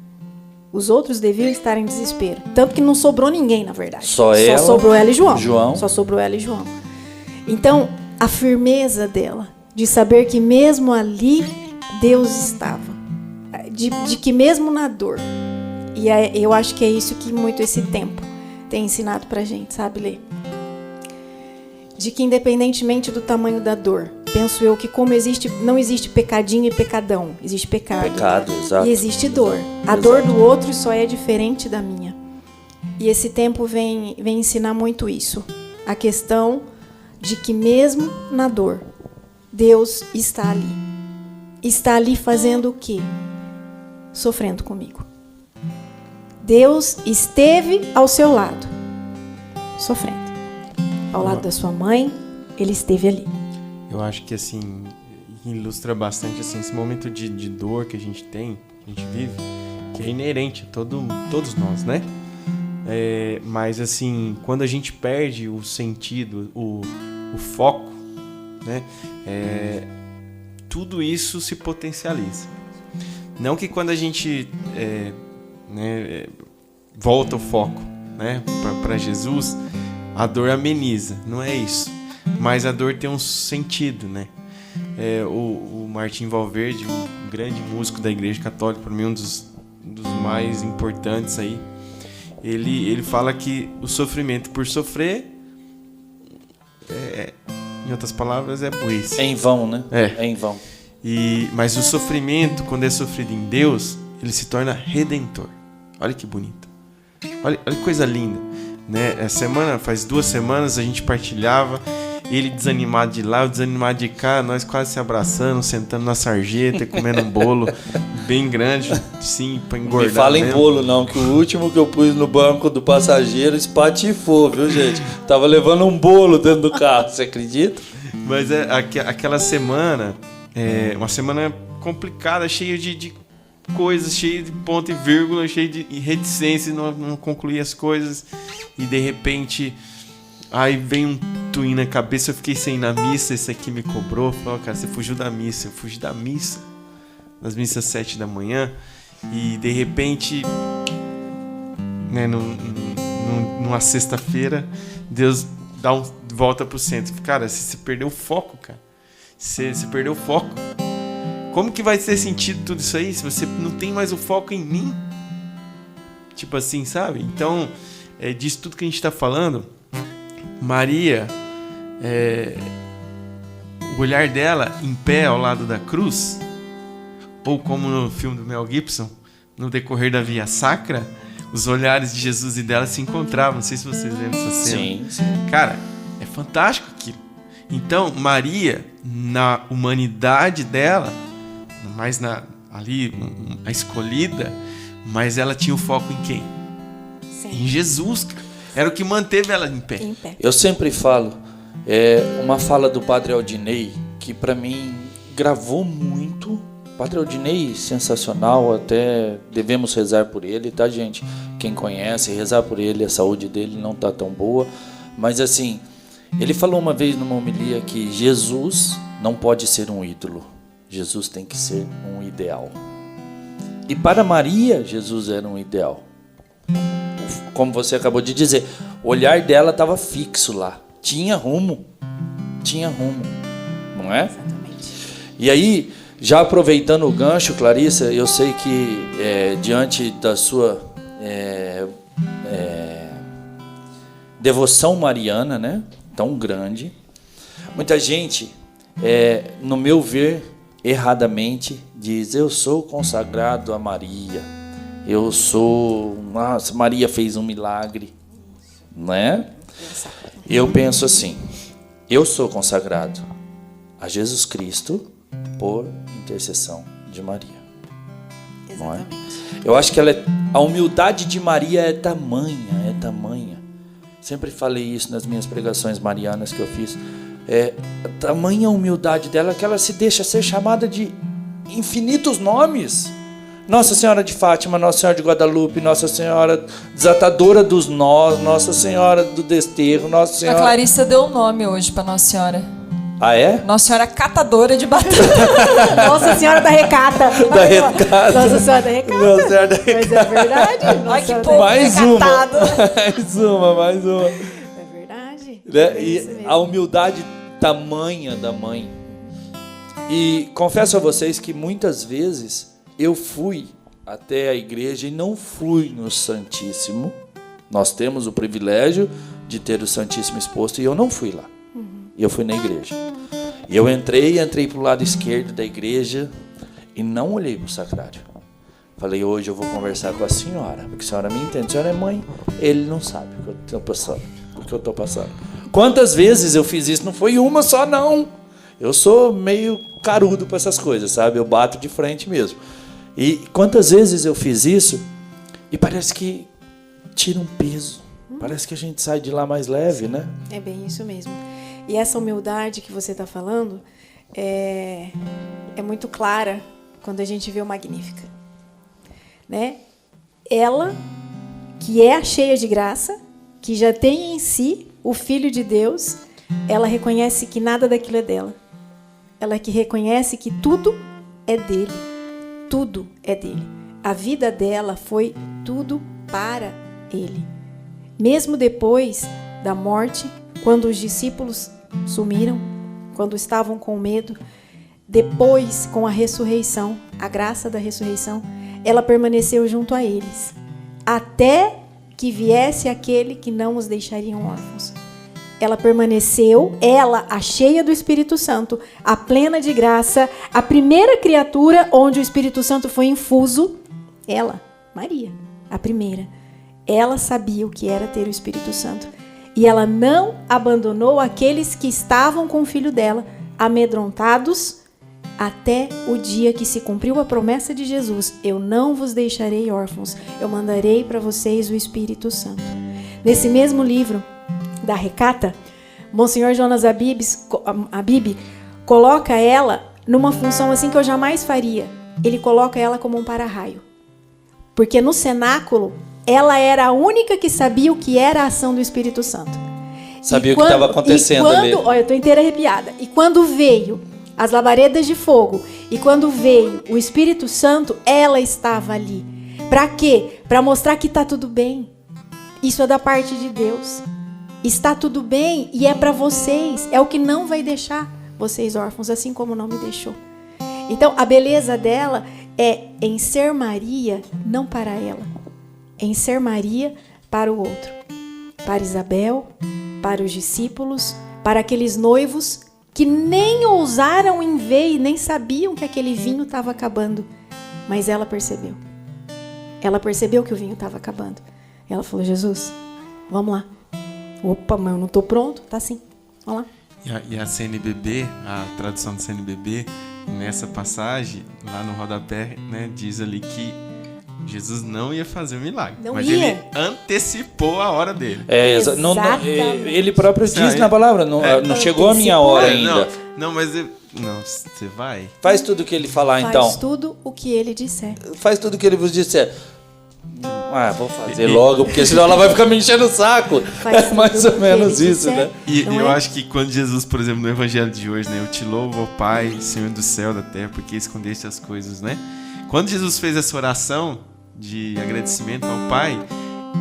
Os outros deviam estar em desespero. Tanto que não sobrou ninguém, na verdade. Só sobrou ela e João. Só sobrou ela e João. Então, a firmeza dela, de saber que mesmo ali, Deus estava. De que mesmo na dor. E eu acho que é isso que muito esse tempo tem ensinado pra gente, sabe, Lê? de que independentemente do tamanho da dor, penso eu que como não existe pecadinho e pecadão, existe pecado. Pecado, exato. E existe dor. A dor do outro só é diferente da minha. E esse tempo vem ensinar muito isso. A questão de que mesmo na dor, Deus está ali. Está ali fazendo o quê? Sofrendo comigo. Deus esteve ao seu lado, sofrendo. Ao lado da sua mãe, ele esteve ali. Eu acho que assim, ilustra bastante assim, esse momento de dor que a gente tem, que a gente vive, que é inerente a todos nós, né? Mas assim, quando a gente perde o sentido, o foco, né? Tudo isso se potencializa. Não que quando a gente volta o foco, né, para Jesus, a dor ameniza, não é isso. Mas a dor tem um sentido, né? O Martim Valverde, um grande músico da Igreja Católica, para mim um dos mais importantes aí, ele fala que o sofrimento por sofrer, em outras palavras, é burrice. É em vão, né? É em vão. Mas o sofrimento, quando é sofrido em Deus, ele se torna redentor. Olha que bonito. Olha que coisa linda, né? Faz 2 semanas a gente partilhava, ele desanimado de lá, eu desanimado de cá, nós quase se abraçando, sentando na sarjeta e comendo um bolo bem grande, sim, pra engordar. Me fala em mesmo. bolo não, que o último que eu pus no banco do passageiro espatifou, viu, gente? Tava levando um bolo dentro do carro, você acredita? Mas aquela semana, uma semana complicada, cheia de coisas, cheia de ponto e vírgula, cheia de reticência, não concluía as coisas, e de repente aí vem um twin na cabeça, eu fiquei sem ir na missa, esse aqui me cobrou, falou, cara, você fugiu da missa. Eu fugi da missa, nas missas 7 da manhã, e de repente, né, numa sexta-feira, Deus dá volta pro centro. Cara, você perdeu o foco, cara. Você perdeu o foco. Como que vai ter sentido tudo isso aí se você não tem mais o foco em mim? Tipo assim, sabe? Então, disso tudo que a gente tá falando, Maria, o olhar dela em pé ao lado da cruz, ou como no filme do Mel Gibson, no decorrer da Via Sacra, os olhares de Jesus e dela se encontravam. Não sei se vocês lembram dessa cena. Sim. Cara, é fantástico aquilo. Então, Maria, na humanidade dela, mais ali, a escolhida, mas ela tinha o foco em quem? Sim. Em Jesus, cara. Era o que manteve ela em pé. Em pé. Eu sempre falo, uma fala do Padre Aldinei, que para mim gravou muito. Padre Aldinei, sensacional, até devemos rezar por ele, tá, gente? Quem conhece, rezar por ele, a saúde dele não tá tão boa. Mas assim, ele falou uma vez numa homilia que Jesus não pode ser um ídolo. Jesus tem que ser um ideal. E para Maria, Jesus era um ideal. Como você acabou de dizer, o olhar dela estava fixo lá. Tinha rumo, não é? Exatamente. E aí, já aproveitando o gancho, Clarissa, eu sei que diante da sua devoção mariana, né, tão grande, muita gente, no meu ver, erradamente, diz: eu sou consagrado a Maria, nossa, Maria fez um milagre, né? Eu penso assim, eu sou consagrado a Jesus Cristo por intercessão de Maria. Não é? Eu acho que a humildade de Maria é tamanha. Sempre falei isso nas minhas pregações marianas que eu fiz. A tamanha humildade dela que ela se deixa ser chamada de infinitos nomes. Nossa Senhora de Fátima, Nossa Senhora de Guadalupe, Nossa Senhora desatadora dos nós, Nossa Senhora do Desterro, Nossa Senhora... A Clarissa deu um nome hoje para Nossa Senhora. Ah, é? Nossa Senhora catadora de batata. Nossa Senhora da Recata. Da Recata. Nossa Senhora da Recata. Nossa Senhora da Mas é Recata. verdade. Ai, que Nossa povo Mais recatado. mais uma. É verdade. Né? É isso E mesmo. a humildade tamanha da mãe. E confesso a vocês que muitas vezes eu fui até a igreja e não fui no Santíssimo. Nós temos o privilégio de ter o Santíssimo exposto e eu não fui lá. e eu fui na igreja. E eu entrei para o lado esquerdo da igreja e não olhei para o sacrário. Falei, hoje eu vou conversar com a senhora, porque a senhora me entende. A senhora é mãe, ele não sabe o que eu estou passando. Quantas vezes eu fiz isso? Não foi uma só, não. Eu sou meio carudo para essas coisas, sabe? Eu bato de frente mesmo. E quantas vezes eu fiz isso e parece que tira um peso. Parece que a gente sai de lá mais leve, né? É bem isso mesmo. E essa humildade que você está falando é muito clara quando a gente vê o Magnífica. Né? Ela, que é a cheia de graça, que já tem em si o Filho de Deus, ela reconhece que nada daquilo é dela. Ela que reconhece que tudo é dele. Tudo é dele. A vida dela foi tudo para ele. Mesmo depois da morte, quando os discípulos sumiram, quando estavam com medo, depois, com a ressurreição, a graça da ressurreição, ela permaneceu junto a eles, até que viesse aquele que não os deixaria órfãos. Ela permaneceu, ela, a cheia do Espírito Santo, a plena de graça, a primeira criatura onde o Espírito Santo foi infuso, ela, Maria, a primeira. Ela sabia o que era ter o Espírito Santo. E ela não abandonou aqueles que estavam com o filho dela, amedrontados, até o dia que se cumpriu a promessa de Jesus. Eu não vos deixarei órfãos, eu mandarei para vocês o Espírito Santo. Nesse mesmo livro da Recata, Monsenhor Jonas Abib coloca ela numa função assim que eu jamais faria. Ele coloca ela como um para-raio. Porque no cenáculo, ela era a única que sabia o que era a ação do Espírito Santo. Sabia o que estava acontecendo ali. Olha, eu estou inteira arrepiada. E quando veio as labaredas de fogo, e quando veio o Espírito Santo, ela estava ali. Para quê? Para mostrar que está tudo bem. Isso é da parte de Deus. Está tudo bem e é para vocês. É o que não vai deixar vocês órfãos, assim como não me deixou. Então, a beleza dela é em ser Maria, não para ela. Em ser Maria para o outro. Para Isabel, para os discípulos, para aqueles noivos que nem ousaram em ver e nem sabiam que aquele vinho estava acabando. Mas ela percebeu. Ela percebeu que o vinho estava acabando. Ela falou, Jesus, vamos lá. Opa, mas eu não estou pronto. Tá sim, vamos lá. E a CNBB, a tradução do CNBB, nessa passagem, lá no rodapé, né, diz ali que Jesus não ia fazer o milagre. Mas ele antecipou a hora dele. Ele próprio diz na palavra, não chegou a minha hora ainda. Não, mas você vai? Faz tudo o que ele falar, então. Faz tudo o que ele disser. Faz tudo o que ele vos disser. Vou fazer logo, porque senão ela vai ficar me enchendo o saco. É mais ou menos isso, né? E eu acho que quando Jesus, por exemplo, no evangelho de hoje, né? Eu te louvo, ó Pai, Senhor do céu, da terra, porque escondeste as coisas, né? Quando Jesus fez essa oração de agradecimento ao Pai,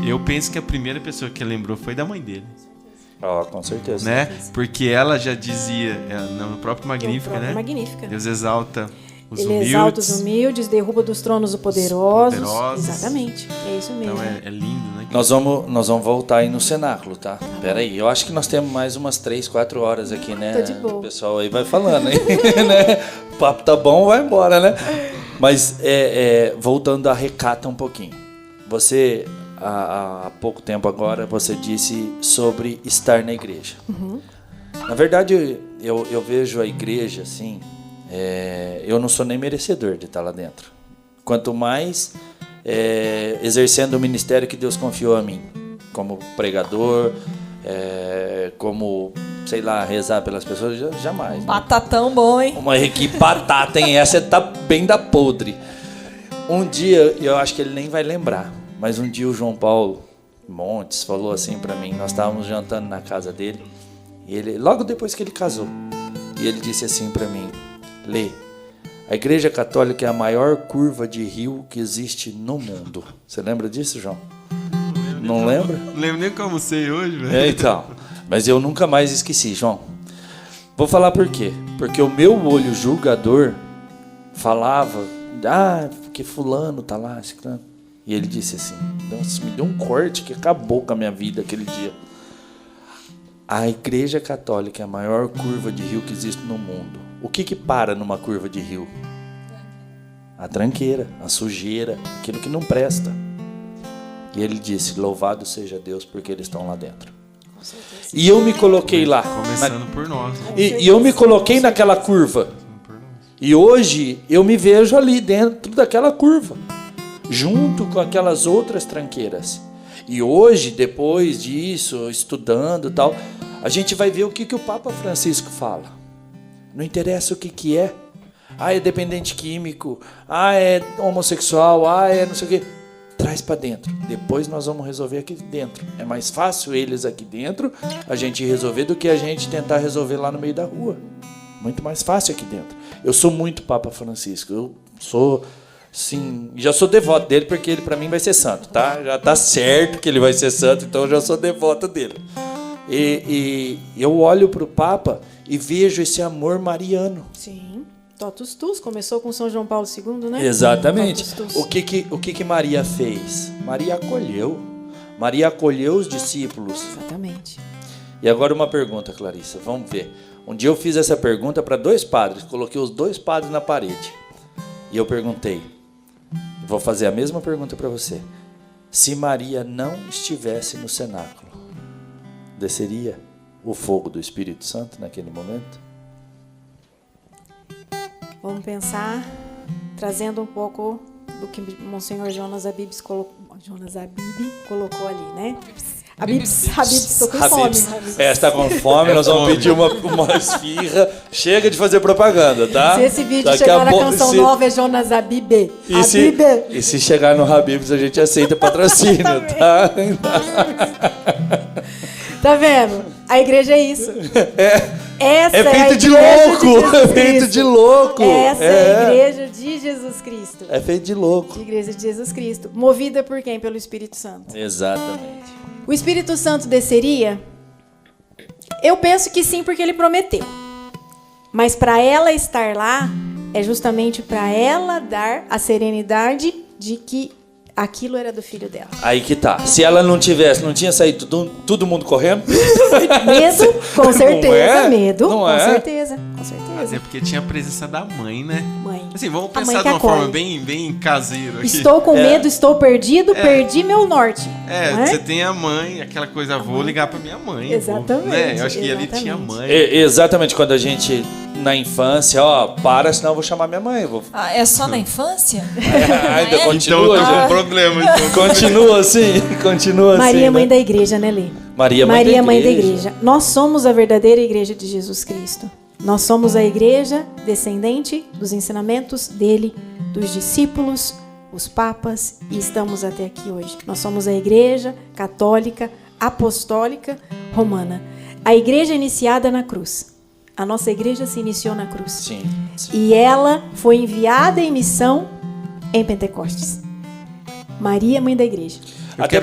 eu penso que a primeira pessoa que lembrou foi da mãe dele. Com certeza. Né? Porque ela já dizia, no próprio Magnífica, né? Magnífica. Deus exalta os Ele humildes. exalta os humildes, derruba dos tronos os poderosos. Exatamente, é isso mesmo. Então é lindo, né? Nós vamos voltar aí no cenáculo, tá? Pera aí, eu acho que nós temos mais umas 3, 4 horas aqui, né? Tô de boa. O pessoal aí vai falando, hein? Né? O papo tá bom, vai embora, né? Mas voltando a Recata um pouquinho. Você, há pouco tempo agora, você disse sobre estar na igreja. Uhum. Na verdade, eu vejo a igreja assim... eu não sou nem merecedor de estar lá dentro. Quanto mais exercendo o ministério que Deus confiou a mim, como pregador, como, sei lá, rezar pelas pessoas, jamais. Né? Batatão bom, hein? Que batata, hein? Essa tá bem da podre. Um dia, eu acho que ele nem vai lembrar, mas um dia o João Paulo Montes falou assim pra mim, nós estávamos jantando na casa dele, e ele, logo depois que ele casou, e ele disse assim pra mim, Lê, a Igreja Católica é a maior curva de rio que existe no mundo. Você lembra disso, João? Não lembra? Não lembro nem como sei hoje, velho. Então, mas eu nunca mais esqueci, João. Vou falar por quê. Porque o meu olho julgador falava, porque fulano tá lá, ciclano. E ele disse assim, nossa, me deu um corte que acabou com a minha vida aquele dia. A Igreja Católica é a maior curva de rio que existe no mundo. O que para numa curva de rio? A tranqueira, a sujeira, aquilo que não presta. E ele disse, louvado seja Deus porque eles estão lá dentro. E eu me coloquei lá. Começando por nós. Né? E eu me coloquei naquela curva. E hoje eu me vejo ali dentro daquela curva, junto com aquelas outras tranqueiras. E hoje, depois disso, estudando e tal, a gente vai ver o que o Papa Francisco fala. Não interessa o que é. É dependente químico. É homossexual. É não sei o quê. Traz para dentro. Depois nós vamos resolver aqui dentro. É mais fácil eles aqui dentro, a gente resolver, do que a gente tentar resolver lá no meio da rua. Muito mais fácil aqui dentro. Eu sou muito Papa Francisco. Eu sou, sim, já sou devoto dele, porque ele para mim vai ser santo, tá? Já tá certo que ele vai ser santo, então eu já sou devoto dele. E eu olho para o Papa e vejo esse amor mariano. Sim. Totus Tus, começou com São João Paulo II, né? Exatamente. Totus Tus. O que Maria fez? Maria acolheu. Maria acolheu os discípulos. Exatamente. E agora uma pergunta, Clarissa, vamos ver. Um dia eu fiz essa pergunta para 2 padres, coloquei os 2 padres na parede. E eu perguntei, vou fazer a mesma pergunta para você. Se Maria não estivesse no cenáculo, desceria o fogo do Espírito Santo naquele momento? Vamos pensar, trazendo um pouco do que Monsenhor Jonas Abib colocou ali, né? Habib, estou com fome. Está com fome, nós vamos pedir uma esfirra. Chega de fazer propaganda, tá? Se esse vídeo chegar na canção nova, é Jonas Abib. E se chegar no Habib's, a gente aceita patrocínio, tá? Tá vendo? A igreja é isso. É feito de louco. É feito de louco. Essa é a igreja de Jesus Cristo. É feito de louco. De igreja de Jesus Cristo. Movida por quem? Pelo Espírito Santo. Exatamente. O Espírito Santo desceria? Eu penso que sim, porque ele prometeu. Mas para ela estar lá, é justamente para ela dar a serenidade de que aquilo era do filho dela. Aí que tá. Se ela não tinha saído todo mundo correndo? Medo, com certeza. Não é? Medo, não com é? certeza. Com certeza. Mas é porque tinha a presença da mãe, né? Mãe. Assim, vamos A mãe pensar que de uma acolhe. forma bem caseira aqui. Estou com medo, estou perdido, perdi meu norte. Não é? Você tem a mãe, aquela coisa, vou ligar pra minha mãe. Exatamente, Né? Eu acho que ali exatamente. tinha mãe. Exatamente, quando a gente, na infância, senão eu vou chamar minha mãe. É só na infância? Ainda Não é? continua, Então, já. um problema. Então. Continua assim, Maria, assim, mãe né? da igreja, né, Lê? Maria, mãe da igreja. Nós somos a verdadeira igreja de Jesus Cristo. Nós somos a igreja descendente dos ensinamentos dele, dos discípulos, os papas, e estamos até aqui hoje. Nós somos a igreja católica, apostólica, romana. A igreja iniciada na cruz. A nossa igreja se iniciou na cruz. Sim. E ela foi enviada em missão em Pentecostes. Maria, mãe da igreja.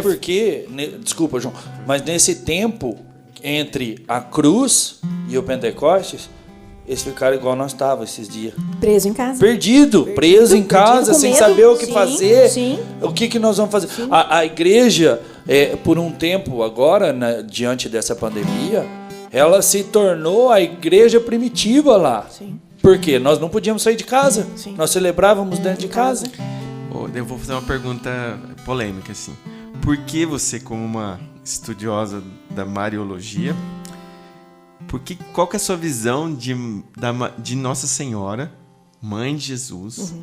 Porque, desculpa, João, mas nesse tempo entre a cruz e o Pentecostes, eles ficaram igual nós estávamos esses dias. Preso em casa. Perdido, preso em casa, com sem medo. saber o que Sim, fazer. sim. O que nós vamos fazer? A igreja, por um tempo agora, diante dessa pandemia, ela se tornou a igreja primitiva lá. Sim. Por quê? Nós não podíamos sair de casa. Sim. Nós celebrávamos dentro de casa. Eu vou fazer uma pergunta polêmica, assim. Por que você, como uma estudiosa da Mariologia, qual que é a sua visão de Nossa Senhora, Mãe de Jesus,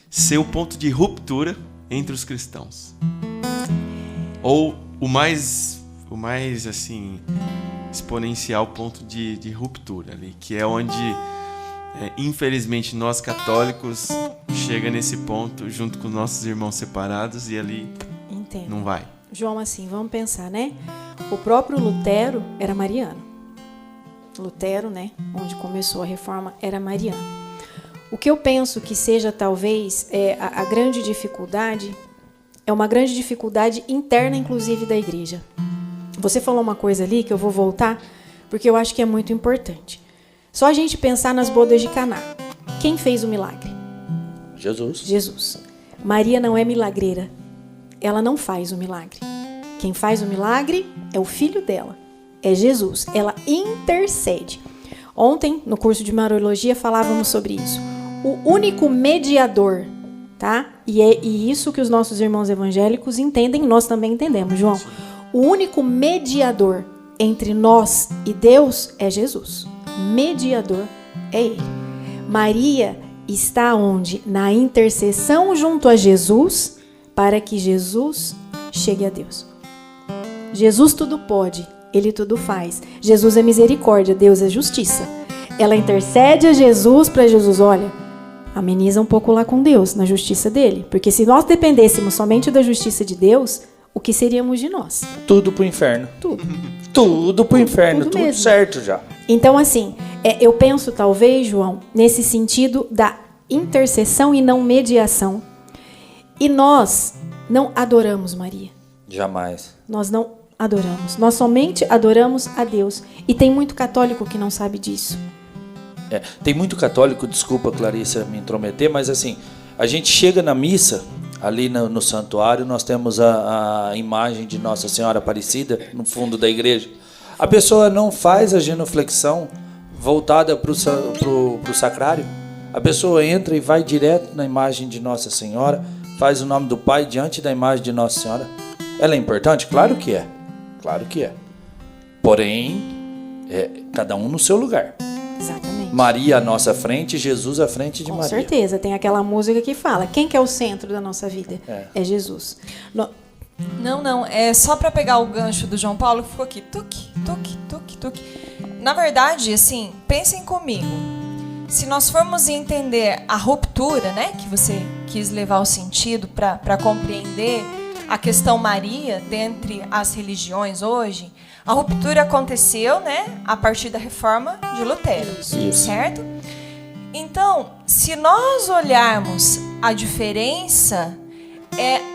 ser o ponto de ruptura entre os cristãos? Ou o mais assim, exponencial ponto de ruptura ali, que é onde, infelizmente, nós católicos chega nesse ponto junto com nossos irmãos separados e ali Entendo. não vai. João, assim, vamos pensar, né? O próprio Lutero era mariano. Lutero, né, onde começou a reforma, era mariano. O que eu penso que seja, talvez, a grande dificuldade, é uma grande dificuldade interna, inclusive, da igreja. Você falou uma coisa ali que eu vou voltar, porque eu acho que é muito importante. Só a gente pensar nas bodas de Caná. Quem fez o milagre? Jesus. Jesus. Maria não é milagreira. Ela não faz o milagre. Quem faz o milagre é o filho dela. é Jesus. Ela intercede. Ontem, no curso de Mariologia, falávamos sobre isso. O único mediador, tá? E isso que os nossos irmãos evangélicos entendem, nós também entendemos, João. O único mediador entre nós e Deus é Jesus. Mediador é Ele. Maria está onde? Na intercessão junto a Jesus, para que Jesus chegue a Deus. Jesus tudo pode, Ele tudo faz. Jesus é misericórdia, Deus é justiça. Ela intercede a Jesus para Jesus, olha, ameniza um pouco lá com Deus, na justiça dele. Porque se nós dependêssemos somente da justiça de Deus, o que seríamos de nós? Tudo pro inferno. Tudo. Tudo pro inferno, tudo mesmo. certo já. Então, assim, eu penso talvez, João, nesse sentido da intercessão e não mediação. E nós não adoramos Maria. Jamais. Nós não adoramos. Nós somente adoramos a Deus. E tem muito católico que não sabe disso. Tem muito católico, desculpa, Clarissa, me intrometer, mas assim, a gente chega na missa, ali no santuário, nós temos a imagem de Nossa Senhora Aparecida no fundo da igreja. A pessoa não faz a genuflexão voltada para o sacrário. A pessoa entra e vai direto na imagem de Nossa Senhora, faz o nome do Pai diante da imagem de Nossa Senhora. Ela é importante? Claro que é. Claro que é. Porém, cada um no seu lugar. Exatamente. Maria à nossa frente, Jesus à frente de Com Maria. certeza. Tem aquela música que fala, quem que é o centro da nossa vida? É Jesus. Não, é só para pegar o gancho do João Paulo que ficou aqui, tuque, tuque, tuque, tuque. Na verdade, assim, pensem comigo. Se nós formos entender a ruptura, né, que você quis levar o sentido para compreender a questão Maria dentre as religiões hoje, a ruptura aconteceu, né, a partir da reforma de Lutero, certo? Então, se nós olharmos a diferença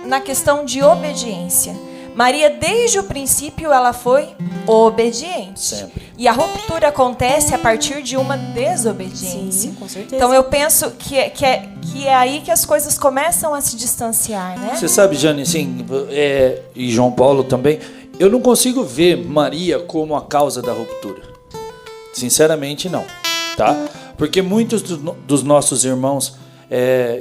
na questão de obediência. Maria, desde o princípio, ela foi obediente. Sempre. E a ruptura acontece a partir de uma desobediência. Sim, com certeza. Então, eu penso que é aí que as coisas começam a se distanciar, né? Você sabe, Jane, assim, e João Paulo também, eu não consigo ver Maria como a causa da ruptura. Sinceramente, não. Tá? Porque muitos dos nossos irmãos,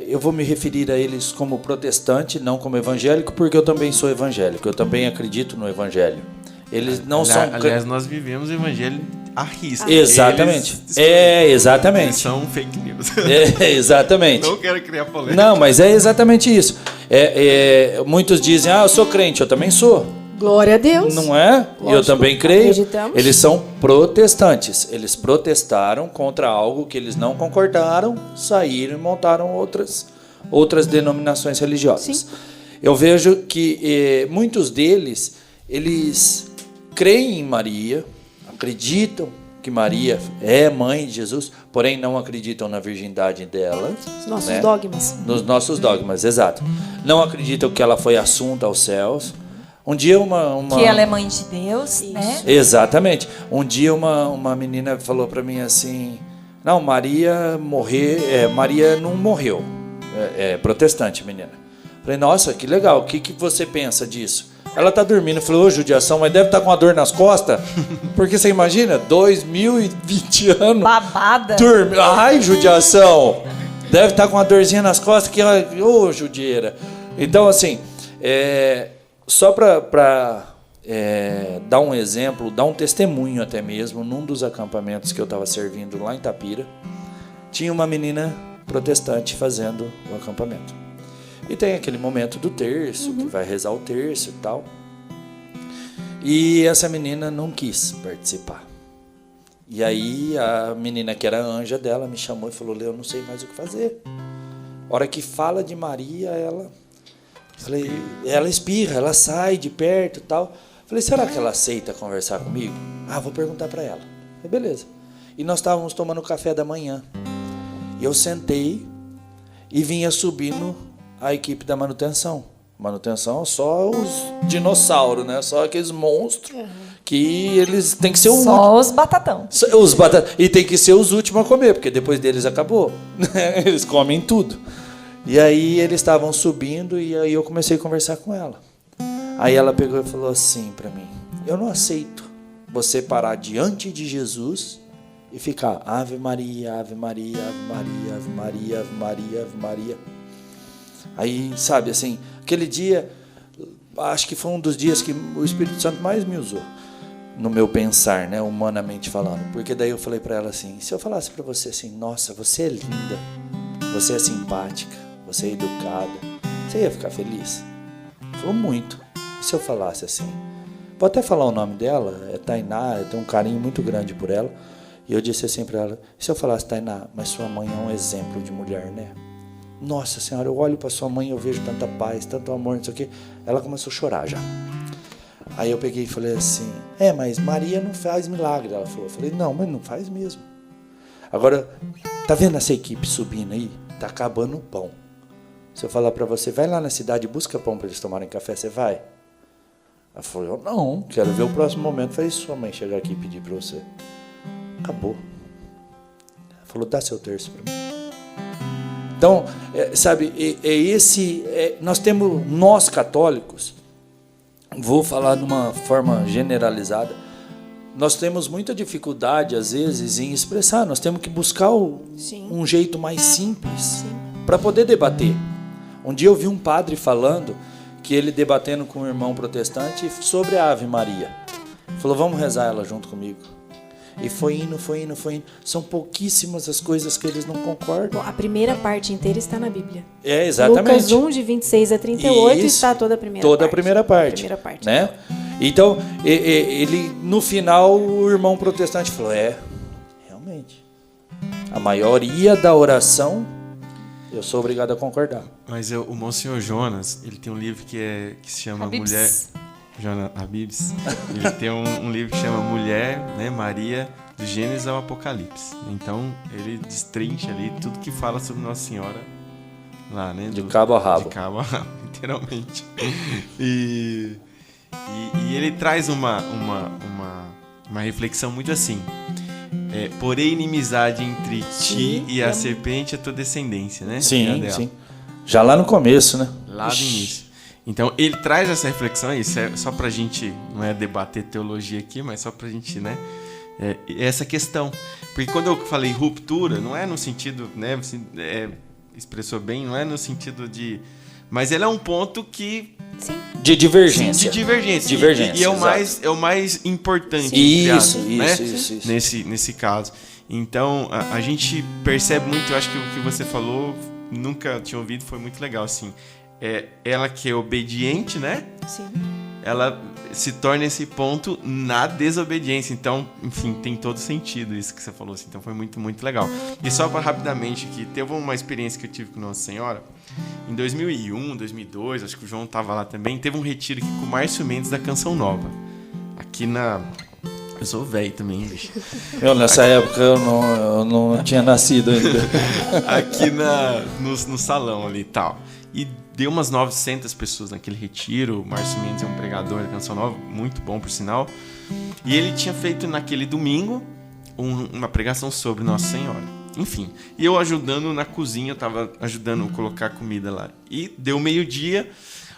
eu vou me referir a eles como protestante, não como evangélico, porque eu também sou evangélico, eu também acredito no evangelho. Eles não são... Aliás, nós vivemos o evangelho à risca. Exatamente. Exatamente. Eles são fake news. Exatamente. Não quero criar polêmica. Não, mas é exatamente isso. Muitos dizem, eu sou crente, eu também sou. Glória a Deus. Não é? E eu também creio. Acreditamos. Eles são protestantes. Eles protestaram contra algo que eles não concordaram, saíram e montaram outras denominações religiosas. Sim. Eu vejo que muitos deles, eles creem em Maria, acreditam que Maria é mãe de Jesus, porém não acreditam na virgindade dela. Os nossos né? dogmas. Nos nossos dogmas, exato. Não acreditam que ela foi assunta aos céus. Um dia que ela é mãe de Deus, né? Exatamente. Um dia uma menina falou para mim assim, não, Maria não morreu. Protestante, menina. Falei, nossa, que legal, o que você pensa disso? Ela tá dormindo, eu falei, judiação, mas deve estar com uma dor nas costas, porque você imagina, 2020 anos. Babada. Ai, judiação. Deve estar com uma dorzinha nas costas, que judieira. Então, assim, só para dar um exemplo, dar um testemunho até mesmo, num dos acampamentos que eu estava servindo lá em Itapira, tinha uma menina protestante fazendo o acampamento. E tem aquele momento do terço, que vai rezar o terço e tal. E essa menina não quis participar. E aí a menina que era a anja dela me chamou e falou, Lê, eu não sei mais o que fazer. A hora que fala de Maria, ela espirra, ela sai de perto e tal. Falei, será que ela aceita conversar comigo? Vou perguntar para ela. Falei, beleza. E nós estávamos tomando café da manhã. E eu sentei e vinha subindo a equipe da manutenção. Manutenção só os dinossauros, né? Só aqueles monstros que eles têm que ser só os batatão. E tem que ser os últimos a comer, porque depois deles acabou. Eles comem tudo. E aí eles estavam subindo e aí eu comecei a conversar com ela. Aí ela pegou e falou assim para mim, eu não aceito você parar diante de Jesus e ficar Ave Maria, Ave Maria, Ave Maria, Ave Maria, Ave Maria, Ave Maria. Aí, sabe, assim, aquele dia, acho que foi um dos dias que o Espírito Santo mais me usou no meu pensar, né, humanamente falando. Porque daí eu falei para ela assim, se eu falasse para você assim, nossa, você é linda, você é simpática, você é educada, você ia ficar feliz? Ela falou, muito. E se eu falasse assim? Vou até falar o nome dela, é Tainá, eu tenho um carinho muito grande por ela. E eu disse assim para ela, e se eu falasse, Tainá, mas sua mãe é um exemplo de mulher, né? Nossa Senhora, eu olho para sua mãe e eu vejo tanta paz, tanto amor, não sei o quê. Ela começou a chorar já. Aí eu peguei e falei assim, mas Maria não faz milagre. Ela falou, eu falei, não, mas não faz mesmo. Agora, tá vendo essa equipe subindo aí? Tá acabando o pão. Se eu falar para você, vai lá na cidade e busca pão para eles tomarem café, você vai? Ela falou, eu não, quero ver o próximo momento. Eu falei, se sua mãe chegar aqui e pedir para você? Acabou. Ela falou, dá seu terço para mim. Então, sabe, nós temos, nós católicos, vou falar de uma forma generalizada, nós temos muita dificuldade, às vezes, em expressar. Nós temos que buscar um jeito mais simples para poder debater. Um dia eu vi um padre falando que ele debatendo com um irmão protestante sobre a Ave Maria. Ele falou, vamos rezar ela junto comigo. E foi indo. São pouquíssimas as coisas que eles não concordam. Bom, a primeira parte inteira está na Bíblia. Exatamente. Lucas 1, de 26 a 38, Isso, está toda a primeira parte. Toda a primeira parte. Né? Então, ele, no final, o irmão protestante falou, realmente, a maioria da oração, eu sou obrigado a concordar. Mas o Monsenhor Jonas, ele tem um livro que se chama Habibs. Mulher... Jonas Habibs. Ele tem um livro que chama Mulher, né, Maria, do Gênesis ao Apocalipse. Então, ele destrincha ali tudo que fala sobre Nossa Senhora lá, né? De cabo a rabo. De cabo a rabo, literalmente. E ele traz uma reflexão muito assim. Porém, inimizade entre ti e a serpente, a tua descendência, né? Sim. Já lá no começo, né? Lá do início. Então, ele traz essa reflexão, isso é só pra gente, não é debater teologia aqui, mas só pra gente, né, essa questão. Porque quando eu falei ruptura, não é no sentido, né, você expressou bem, não é no sentido de... Mas ele é um ponto que... Sim. De divergência. De divergência. Divergência, e é o mais importante. Isso. Nesse caso. Então, a gente percebe muito, eu acho que o que você falou, nunca tinha ouvido, foi muito legal, assim. Ela que é obediente, né? Sim. Ela se torna esse ponto na desobediência. Então, enfim, tem todo sentido isso que você falou. Assim. Então, foi muito, muito legal. E só para rapidamente, que teve uma experiência que eu tive com Nossa Senhora. Em 2001, 2002, acho que o João estava lá também. Teve um retiro aqui com o Márcio Mendes da Canção Nova. Aqui na... Eu sou velho também, bicho. Nessa época, eu não tinha nascido ainda. Aqui no salão ali e tal. E deu umas 900 pessoas naquele retiro. O Márcio Mendes é um pregador da Canção Nova, muito bom, por sinal. E ele tinha feito naquele domingo uma pregação sobre Nossa Senhora. Enfim, e eu ajudando na cozinha, eu estava ajudando a colocar comida lá. E deu meio-dia,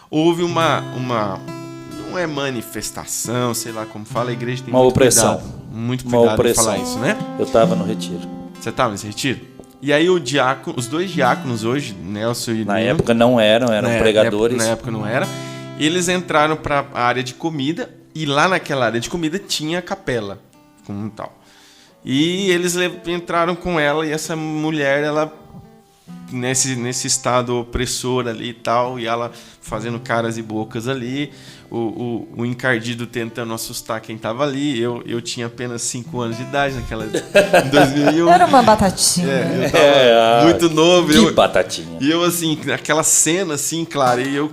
houve uma não é manifestação, sei lá como fala, a igreja tem uma muito opressão. Cuidado, muito cuidado em falar isso, né? Eu estava no retiro. Você estava nesse retiro? E aí os dois diáconos hoje, Nelson e Na época não eram pregadores. Na época não era. Eles entraram para a área de comida e lá naquela área de comida tinha capela, como tal. E eles entraram com ela e essa mulher, ela nesse estado opressor ali e tal, e ela fazendo caras e bocas ali, o encardido tentando assustar quem tava ali. Eu tinha apenas 5 anos de idade naquela em 2001. Era uma batatinha. Eu tava muito novo. Que batatinha. E eu, assim, naquela cena, assim, claro, e eu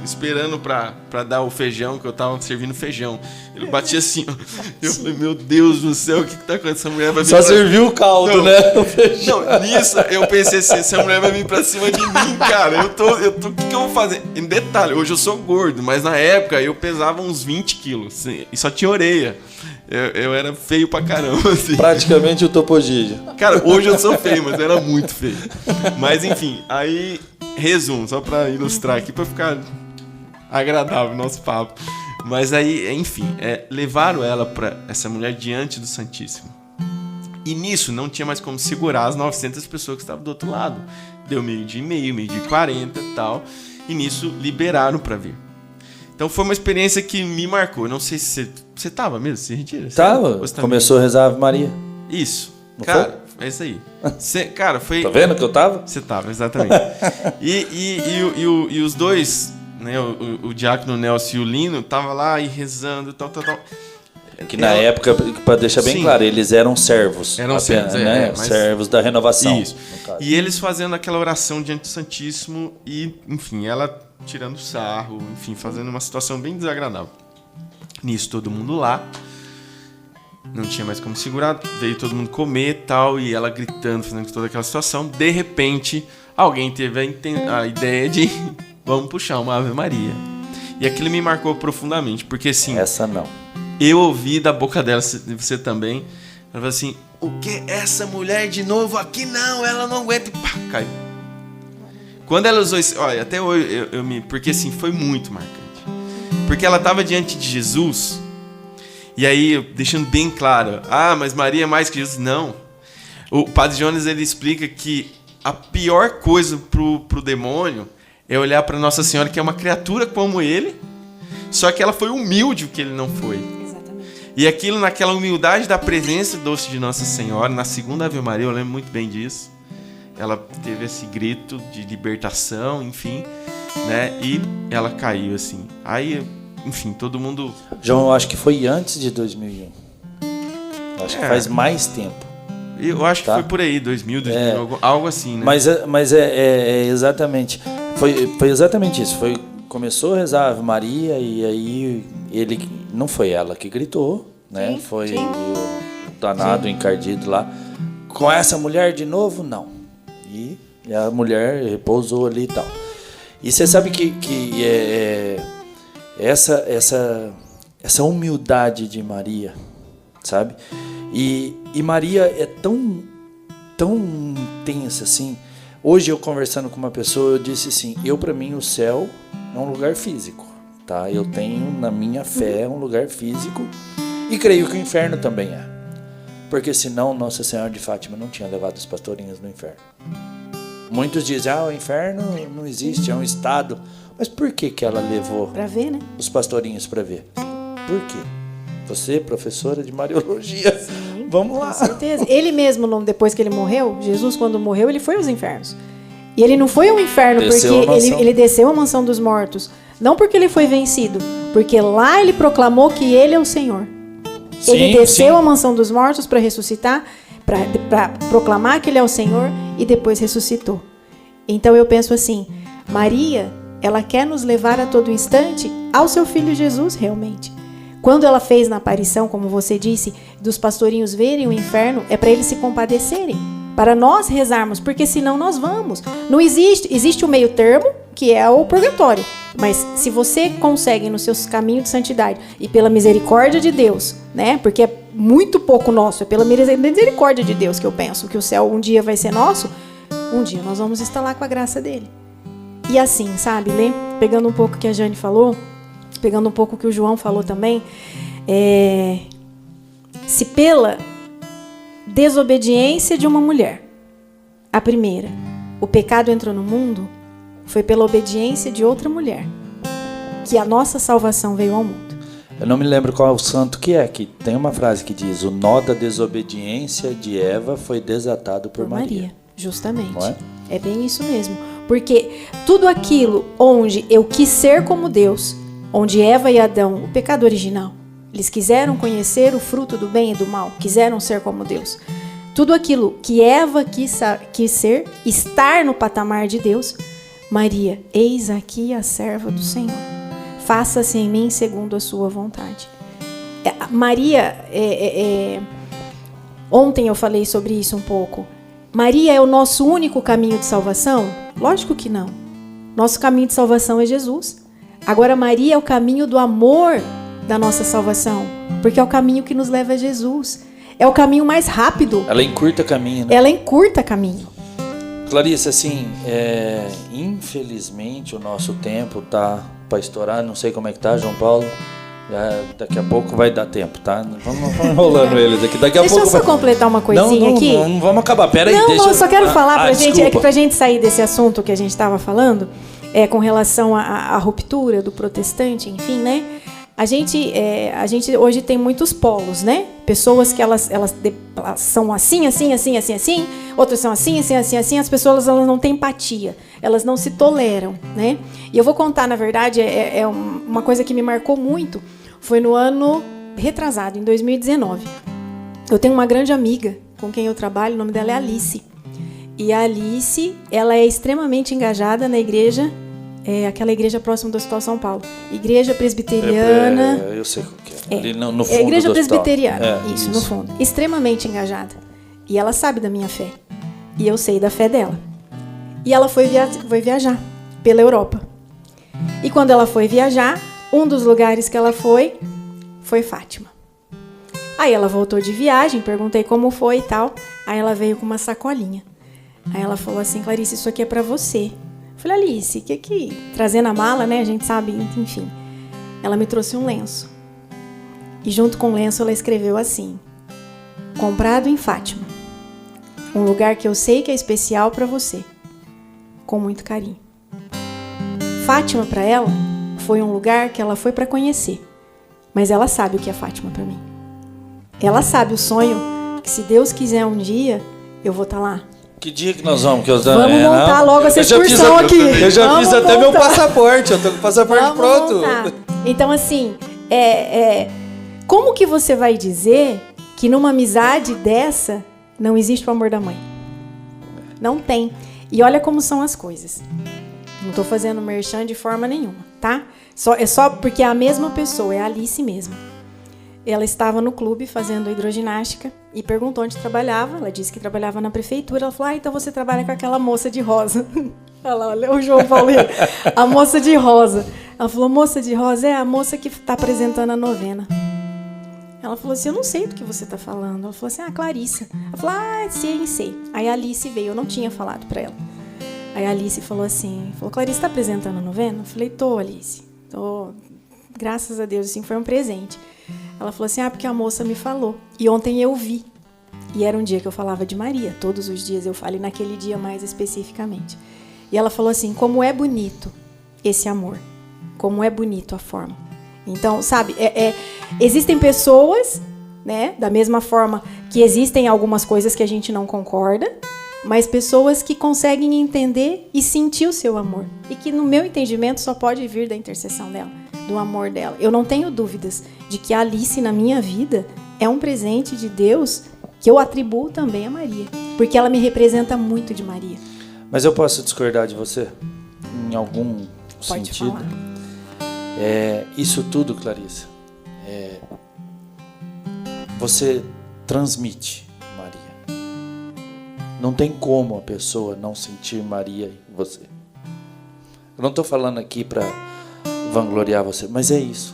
esperando pra dar o feijão, que eu tava servindo feijão. Ele batia assim, ó. Eu falei, meu Deus do céu, o que tá acontecendo? Essa mulher vai vir Só serviu o caldo, né? Não, nisso eu pensei assim, essa mulher vai vir pra cima de mim, cara. O que eu vou fazer? Em detalhe, hoje eu sou gordo, mas na época eu pesava uns 20 quilos, assim, e só tinha orelha. Eu era feio pra caramba, assim. Praticamente o Topogígio. Cara, hoje eu sou feio, mas eu era muito feio. Mas enfim, aí, resumo, só pra ilustrar aqui, pra ficar agradável o nosso papo. Mas aí, enfim, levaram ela para essa mulher diante do Santíssimo. E nisso não tinha mais como segurar as 900 pessoas que estavam do outro lado. Deu 12h30, 12h40 e tal. E nisso liberaram para vir. Então foi uma experiência que me marcou. Não sei se você tava mesmo, se retira? Tava. Começou a rezar a Ave Maria. Isso. Não cara, é isso aí. Cara, foi... Tá vendo que eu tava? Você tava, exatamente. E os dois, né, o diácono Nelson e o Lino, tava lá e rezando, tal. Que na época, para deixar bem claro, eles eram servos. Eram apenas, servos, né? mas... servos da renovação. Isso. E eles fazendo aquela oração diante do Santíssimo e, enfim, ela tirando sarro, enfim, fazendo uma situação bem desagradável. Nisso, todo mundo lá. Não tinha mais como segurar, veio todo mundo comer e tal, e ela gritando, fazendo toda aquela situação. De repente, alguém teve a ideia de vamos puxar uma Ave Maria. E aquilo me marcou profundamente, porque assim... Essa não. Eu ouvi da boca dela, você também, ela falou assim, o que? Essa mulher de novo aqui? Não, ela não aguenta. E pá, caiu. Quando ela usou isso, olha, até hoje eu me... Porque assim, foi muito marcante. Porque ela estava diante de Jesus, e aí, deixando bem claro, mas Maria é mais que Jesus. Não. O Padre Jonas, ele explica que a pior coisa pro demônio é olhar para Nossa Senhora, que é uma criatura como ele, só que ela foi humilde, o que ele não foi. E aquilo, naquela humildade da presença doce de Nossa Senhora, na segunda Ave Maria, eu lembro muito bem disso. Ela teve esse grito de libertação, enfim, né? E ela caiu, assim. Aí, enfim, todo mundo... João, eu acho que foi antes de 2001. Acho que faz mais tempo. Eu acho que foi por aí, 2000, algo assim, né? Mas é exatamente... Foi exatamente isso. Começou a rezar a Ave Maria e aí ele... Não foi ela que gritou, né? Sim, foi sim. o danado encardido lá. Com essa mulher de novo, não. E a mulher repousou ali e tal. E você sabe que essa humildade de Maria, sabe? E Maria é tão intensa assim. Hoje eu conversando com uma pessoa, eu disse assim, para mim o céu é um lugar físico, tá? Eu tenho na minha fé um lugar físico e creio que o inferno também é. Porque senão Nossa Senhora de Fátima não tinha levado os pastorinhos no inferno. Muitos dizem, o inferno não existe, é um estado. Mas por que ela levou Para ver, né? os pastorinhos para ver? Por quê? Você, professora de Mariologia, vamos lá. Com certeza. Ele mesmo, depois que ele morreu, Jesus, quando morreu, ele foi aos infernos. E ele não foi ao inferno porque ele desceu à mansão dos mortos. Não porque ele foi vencido, porque lá ele proclamou que ele é o Senhor. Sim, ele desceu sim. à mansão dos mortos para ressuscitar, para proclamar que ele é o Senhor e depois ressuscitou. Então eu penso assim, Maria, ela quer nos levar a todo instante ao seu filho Jesus realmente. Quando ela fez na aparição, como você disse, dos pastorinhos verem o inferno, é para eles se compadecerem, para nós rezarmos, porque senão nós vamos. Não existe o meio termo, que é o purgatório. Mas se você consegue nos seus caminhos de santidade e pela misericórdia de Deus, né? Porque é muito pouco nosso, é pela misericórdia de Deus que eu penso que o céu um dia vai ser nosso, um dia nós vamos estar lá com a graça dele. E assim, sabe, Lê? Pegando um pouco o que a Jane falou, pegando um pouco o que o João falou também, se pela desobediência de uma mulher, a primeira, o pecado entrou no mundo, foi pela obediência de outra mulher que a nossa salvação veio ao mundo. Eu não me lembro qual é o santo que tem uma frase que diz, o nó da desobediência de Eva foi desatado por Maria. Justamente. Não é? É bem isso mesmo. Porque tudo aquilo onde eu quis ser como Deus, onde Eva e Adão, o pecado original, eles quiseram conhecer o fruto do bem e do mal, quiseram ser como Deus. Tudo aquilo que Eva quis ser, estar no patamar de Deus, Maria, eis aqui a serva do Senhor. Faça-se em mim segundo a sua vontade. Maria, ontem eu falei sobre isso um pouco. Maria é o nosso único caminho de salvação? Lógico que não. Nosso caminho de salvação é Jesus. Agora, Maria é o caminho do amor da nossa salvação, porque é o caminho que nos leva a Jesus. É o caminho mais rápido. Ela encurta caminho, né? Ela encurta caminho. Clarice, assim, infelizmente o nosso tempo tá para estourar, não sei como é que tá, João Paulo, Daqui a pouco vai dar tempo, tá? Vamos enrolando eles aqui. Daqui a Deixa pouco eu só completar uma coisinha aqui. Não vamos acabar. Pera aí, Não, deixa eu só quero falar pra gente, desculpa. pra gente sair desse assunto que a gente estava falando, com relação à ruptura do protestante, enfim, né? A gente hoje tem muitos polos, né? Pessoas que elas são assim, outras são assim. As pessoas elas não têm empatia, elas não se toleram, né? E eu vou contar, na verdade, uma coisa que me marcou muito. Foi no ano retrasado, em 2019. Eu tenho uma grande amiga com quem eu trabalho, o nome dela é Alice. E a Alice, ela é extremamente engajada na igreja, aquela igreja próxima do Hospital São Paulo. Igreja Presbiteriana. Eu sei o que é. Ali no fundo Igreja do hospital. Presbiteriana, isso, no fundo. Extremamente engajada. E ela sabe da minha fé. E eu sei da fé dela. E ela foi viajar pela Europa. E quando ela foi viajar, um dos lugares que ela foi Fátima. Aí ela voltou de viagem, perguntei como foi e tal. Aí ela veio com uma sacolinha. Aí ela falou assim: Clarice, isso aqui é pra você. Eu falei: Alice, que trazendo a mala, né? A gente sabe, enfim. Ela me trouxe um lenço. E junto com o lenço ela escreveu assim: comprado em Fátima. Um lugar que eu sei que é especial pra você. Com muito carinho. Fátima pra ela foi um lugar que ela foi para conhecer. Mas ela sabe o que é Fátima para mim. Ela sabe o sonho que, se Deus quiser um dia, eu vou estar lá. Que dia que nós vamos? Vamos montar logo essa excursão aqui. Eu já Vamos fiz até meu montar. passaporte. Eu tô com o passaporte Vamos pronto. montar. Então, assim, como que você vai dizer que numa amizade dessa não existe o amor da mãe? Não tem. E olha como são as coisas. Não estou fazendo merchan de forma nenhuma, tá? É só porque é a mesma pessoa, é a Alice mesmo. Ela estava no clube fazendo hidroginástica e perguntou onde trabalhava. Ela disse que trabalhava na prefeitura. Ela falou: então você trabalha com aquela moça de rosa. Olha o João Paulo, a moça de rosa. Ela falou: moça de rosa é a moça que está apresentando a novena. Ela falou assim: eu não sei do que você está falando. Ela falou assim: Clarissa. Ela falou: sei. Aí a Alice veio, eu não tinha falado para ela. Aí a Alice falou assim, Clarice, está apresentando a novena? Eu falei: tô, Alice. Tô. Graças a Deus, assim, foi um presente. Ela falou assim: porque a moça me falou. E ontem eu vi. E era um dia que eu falava de Maria. Todos os dias eu falo, e naquele dia mais especificamente. E ela falou assim: como é bonito esse amor. Como é bonito a forma. Então, sabe, existem pessoas, né, da mesma forma que existem algumas coisas que a gente não concorda, mas pessoas que conseguem entender e sentir o seu amor. E que, no meu entendimento, só pode vir da intercessão dela, do amor dela. Eu não tenho dúvidas de que a Alice, na minha vida, é um presente de Deus que eu atribuo também a Maria. Porque ela me representa muito de Maria. Mas eu posso discordar de você? Em algum Pode sentido? falar. Isso tudo, Clarissa, você transmite Maria. Não tem como a pessoa não sentir Maria em você. Eu não estou falando aqui para vangloriar você, mas é isso.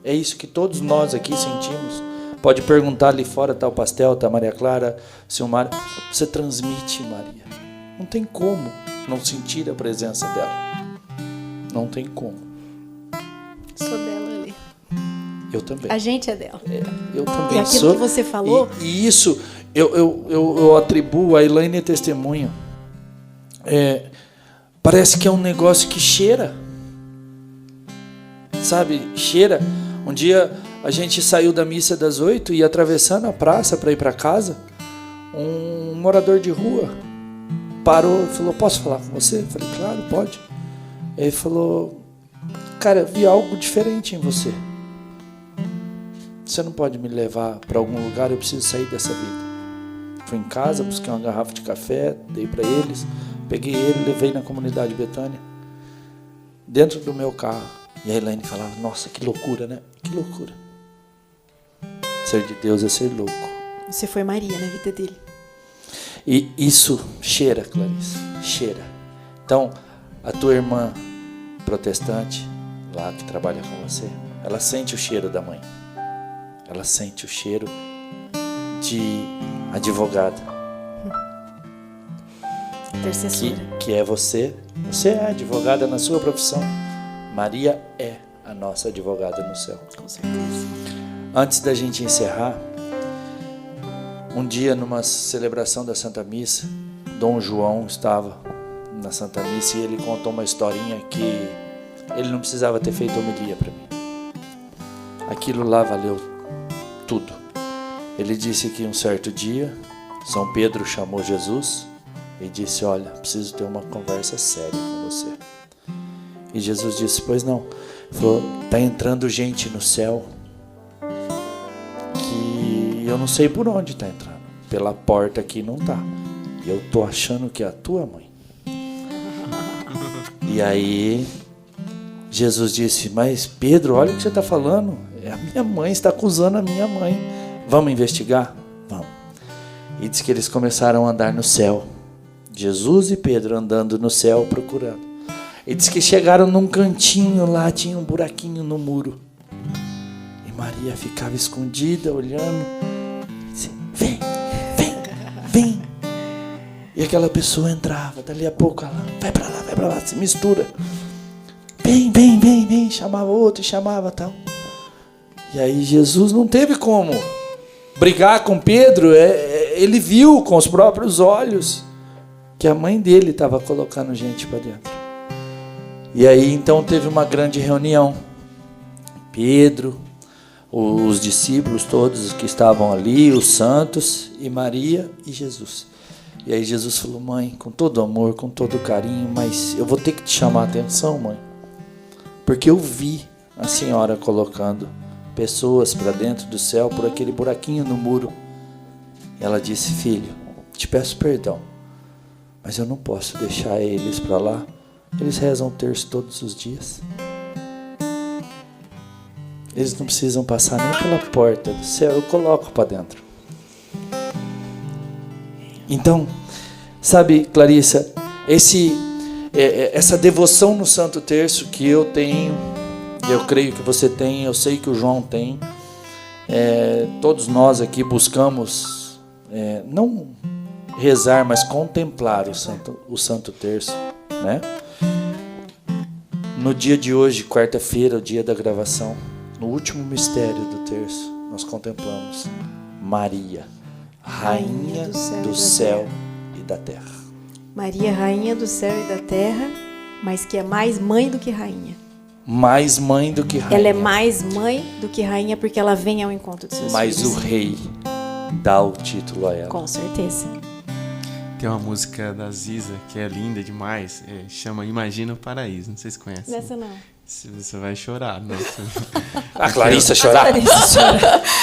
É isso que todos nós aqui sentimos. Pode perguntar ali fora, tá o Pastel, tá a Maria Clara, Silmar. Você transmite Maria. Não tem como não sentir a presença dela. Não tem como. Sou dela ali. Eu também. A gente é dela. Eu também E aquilo sou. que você falou... E isso, eu atribuo, a Elaine é testemunha. Parece que é um negócio que cheira. Sabe, cheira. Um dia a gente saiu da missa das 8 e ia atravessando a praça para ir para casa. Um morador de rua parou e falou: posso falar com você? Eu falei: claro, pode. Ele falou: cara, vi algo diferente em você. Você não pode me levar para algum lugar? Eu preciso sair dessa vida. Fui em casa, busquei uma garrafa de café, dei para eles, peguei ele, levei na comunidade Betânia, dentro do meu carro. E a Elaine falava: nossa, que loucura, né? Que loucura. Ser de Deus é ser louco. Você foi Maria na vida dele. E isso cheira, Clarice, cheira. Então, a tua irmã protestante, lá que trabalha com você, ela sente o cheiro da mãe. Ela sente o cheiro de advogada. Intercessora. Que é você. Você é advogada na sua profissão. Maria é a nossa advogada no céu. Com certeza. Antes da gente encerrar, um dia numa celebração da Santa Missa, Dom João estava na Santa Missa e ele contou uma historinha que ele não precisava ter feito homilia para mim. Aquilo lá valeu tudo. Ele disse que um certo dia, São Pedro chamou Jesus e disse: olha, preciso ter uma conversa séria com você. E Jesus disse: pois não. Ele falou: está entrando gente no céu que eu não sei por onde está entrando. Pela porta aqui não está. E eu tô achando que é a tua mãe. E aí Jesus disse: mas Pedro, olha o que você está falando. É a minha mãe, está acusando a minha mãe. Vamos investigar? Vamos. E diz que eles começaram a andar no céu. Jesus e Pedro andando no céu procurando. E diz que chegaram num cantinho lá, tinha um buraquinho no muro. E Maria ficava escondida, olhando. E disse: vem, vem, vem. E aquela pessoa entrava, dali a pouco ela: vai pra lá, se mistura. Vem, vem, vem, vem. Chamava outro, chamava tal. E aí Jesus não teve como brigar com Pedro. Ele viu com os próprios olhos que a mãe dele estava colocando gente para dentro. E aí então teve uma grande reunião. Pedro, os discípulos todos que estavam ali, os santos, e Maria e Jesus. E aí Jesus falou: mãe, com todo amor, com todo carinho, mas eu vou ter que te chamar a atenção, mãe, porque eu vi a senhora colocando pessoas para dentro do céu por aquele buraquinho no muro. Ela disse: filho, te peço perdão, mas eu não posso deixar eles para lá. Eles rezam o terço todos os dias. Eles não precisam passar nem pela porta do céu, eu coloco para dentro. Então, sabe, Clarissa, essa devoção no Santo Terço que eu tenho, eu creio que você tem, eu sei que o João tem, todos nós aqui buscamos não rezar, mas contemplar o Santo Terço, né? No dia de hoje, quarta-feira, o dia da gravação, no último mistério do terço, nós contemplamos Maria, Rainha do céu e da terra. Maria, Rainha do céu e da terra, mas que é mais mãe do que rainha. Mais mãe do que rainha. Ela é mais mãe do que rainha porque ela vem ao encontro dos seus mas filhos. Mas o rei dá o título a ela. Com certeza. Tem uma música da Ziza que é linda demais, chama Imagina o Paraíso, não sei se conhece. Nessa não. Você vai chorar, né? A Clarissa chorar.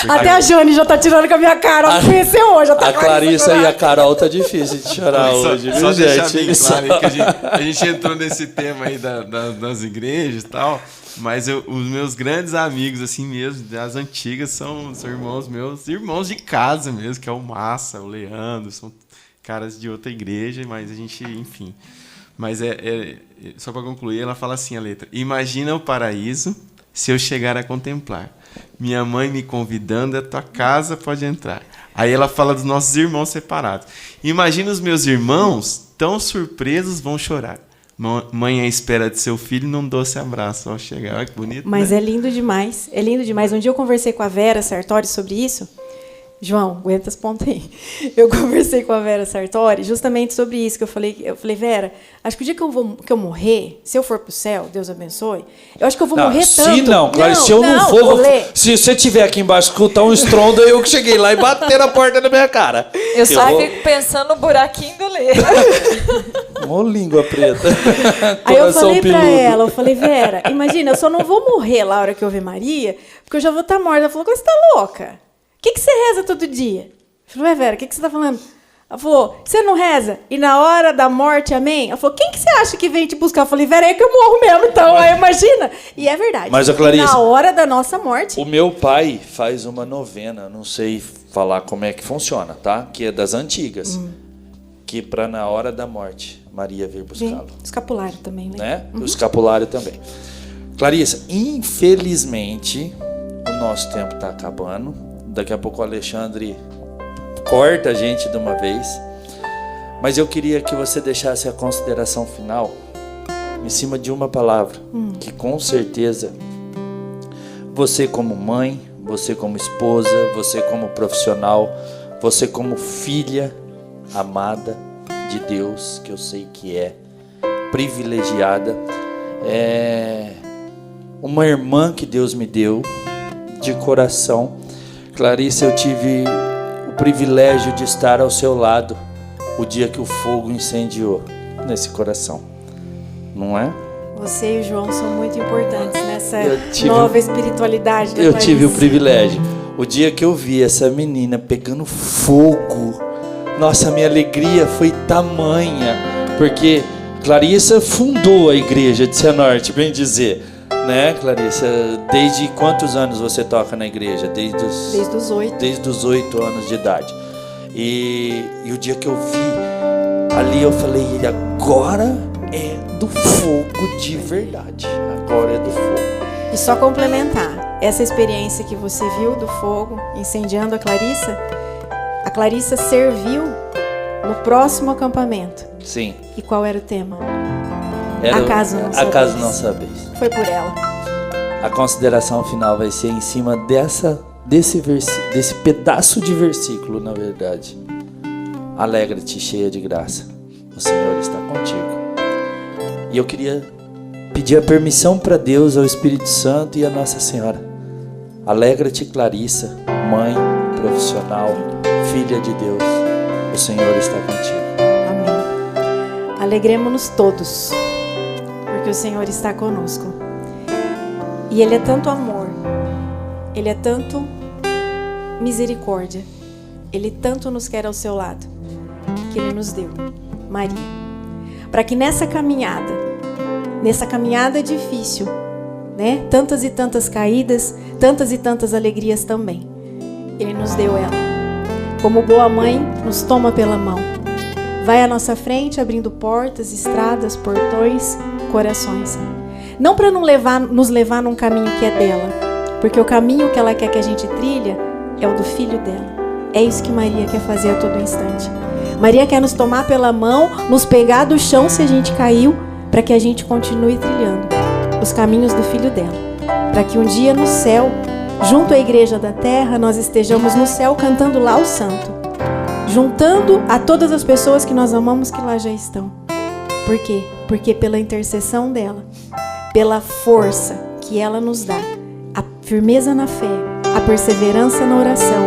Até a Jane já tá tirando com a minha cara, não conheceu hoje. A Clarissa e a Carol tá difícil de chorar hoje, viu, só gente? Deixar bem claro que a gente entrou nesse tema aí das igrejas e tal, mas os meus grandes amigos, assim mesmo, das antigas, são os meus irmãos de casa mesmo, que é o Massa, o Leandro, são caras de outra igreja, mas a gente, enfim. Mas só para concluir, ela fala assim, a letra: imagina o paraíso se eu chegar a contemplar. Minha mãe me convidando, a tua casa pode entrar. Aí ela fala dos nossos irmãos separados. Imagina os meus irmãos, tão surpresos, vão chorar. Mãe à espera de seu filho num doce abraço ao chegar. Olha que bonito. Mas né? é lindo demais. É lindo demais. Um dia eu conversei com a Vera Sartori sobre isso. João, aguenta as pontas aí. Eu conversei com a Vera Sartori justamente sobre isso, que eu falei, Vera, acho que o dia que eu morrer, se eu for pro céu, Deus abençoe, eu acho que eu vou morrer tanto. Se não, claro, se eu não for, se você estiver aqui embaixo escutar um estrondo, eu que cheguei lá e bater na porta da minha cara. Eu só fico pensando no buraquinho do Lê. Mó língua preta. Aí eu falei pra ela, Vera, imagina, eu só não vou morrer lá na hora que eu ver Maria, porque eu já vou estar morta. Ela falou: você tá louca? O que você reza todo dia? Eu falei: Vera, o que você está falando? Ela falou: você não reza? E na hora da morte, amém? Ela falou: quem que você acha que vem te buscar? Eu falei: Vera, é que eu morro mesmo, então. Aí imagina. E é verdade. Mas, a Clarissa, na hora da nossa morte. O meu pai faz uma novena, não sei falar como é que funciona, tá? Que é das antigas. Que para na hora da morte, Maria vir buscá-lo. Escapulário também, né? O escapulário também. Clarissa, infelizmente, o nosso tempo está acabando. Daqui a pouco o Alexandre corta a gente de uma vez. Mas eu queria que você deixasse a consideração final em cima de uma palavra que com certeza Você como mãe, você como esposa, você como profissional, você como filha amada de Deus, que eu sei que é privilegiada, uma irmã que Deus me deu de coração. Clarissa, eu tive o privilégio de estar ao seu lado o dia que o fogo incendiou nesse coração, não é? Você e o João são muito importantes nessa nova espiritualidade da Eu Clarissa. tive o privilégio. O dia que eu vi essa menina pegando fogo, nossa, minha alegria foi tamanha, porque Clarissa fundou a igreja de Cianorte, bem dizer, né, Clarissa? Desde quantos anos você toca na igreja? Desde os 8. Desde os 8 anos de idade. E o dia que eu vi ali, eu falei, agora é do fogo de verdade. Agora é do fogo. E só complementar, essa experiência que você viu do fogo incendiando a Clarissa serviu no próximo acampamento. Sim. E qual era o tema? Era Acaso não sabeis. Acaso não sabeis. Foi por ela. A consideração final vai ser em cima desse pedaço de versículo, na verdade. Alegra-te, cheia de graça. O Senhor está contigo. E eu queria pedir a permissão para Deus, ao Espírito Santo e a Nossa Senhora. Alegra-te, Clarissa, mãe, profissional, filha de Deus. O Senhor está contigo. Amém. Alegremos-nos todos, porque o Senhor está conosco. E Ele é tanto amor, Ele é tanto misericórdia, Ele tanto nos quer ao seu lado, que Ele nos deu Maria, para que nessa caminhada difícil, né? Tantas e tantas caídas, tantas e tantas alegrias também, Ele nos deu ela. Como boa mãe, nos toma pela mão, vai à nossa frente abrindo portas, estradas, portões, corações. Não para nos levar num caminho que é dela, porque o caminho que ela quer que a gente trilha é o do filho dela. É isso que Maria quer fazer a todo instante. Maria quer nos tomar pela mão, nos pegar do chão se a gente caiu, para que a gente continue trilhando os caminhos do filho dela. Para que um dia no céu, junto à igreja da terra, nós estejamos no céu cantando lá o santo, juntando a todas as pessoas que nós amamos que lá já estão. Por quê? Porque pela intercessão dela, pela força que ela nos dá, a firmeza na fé, a perseverança na oração,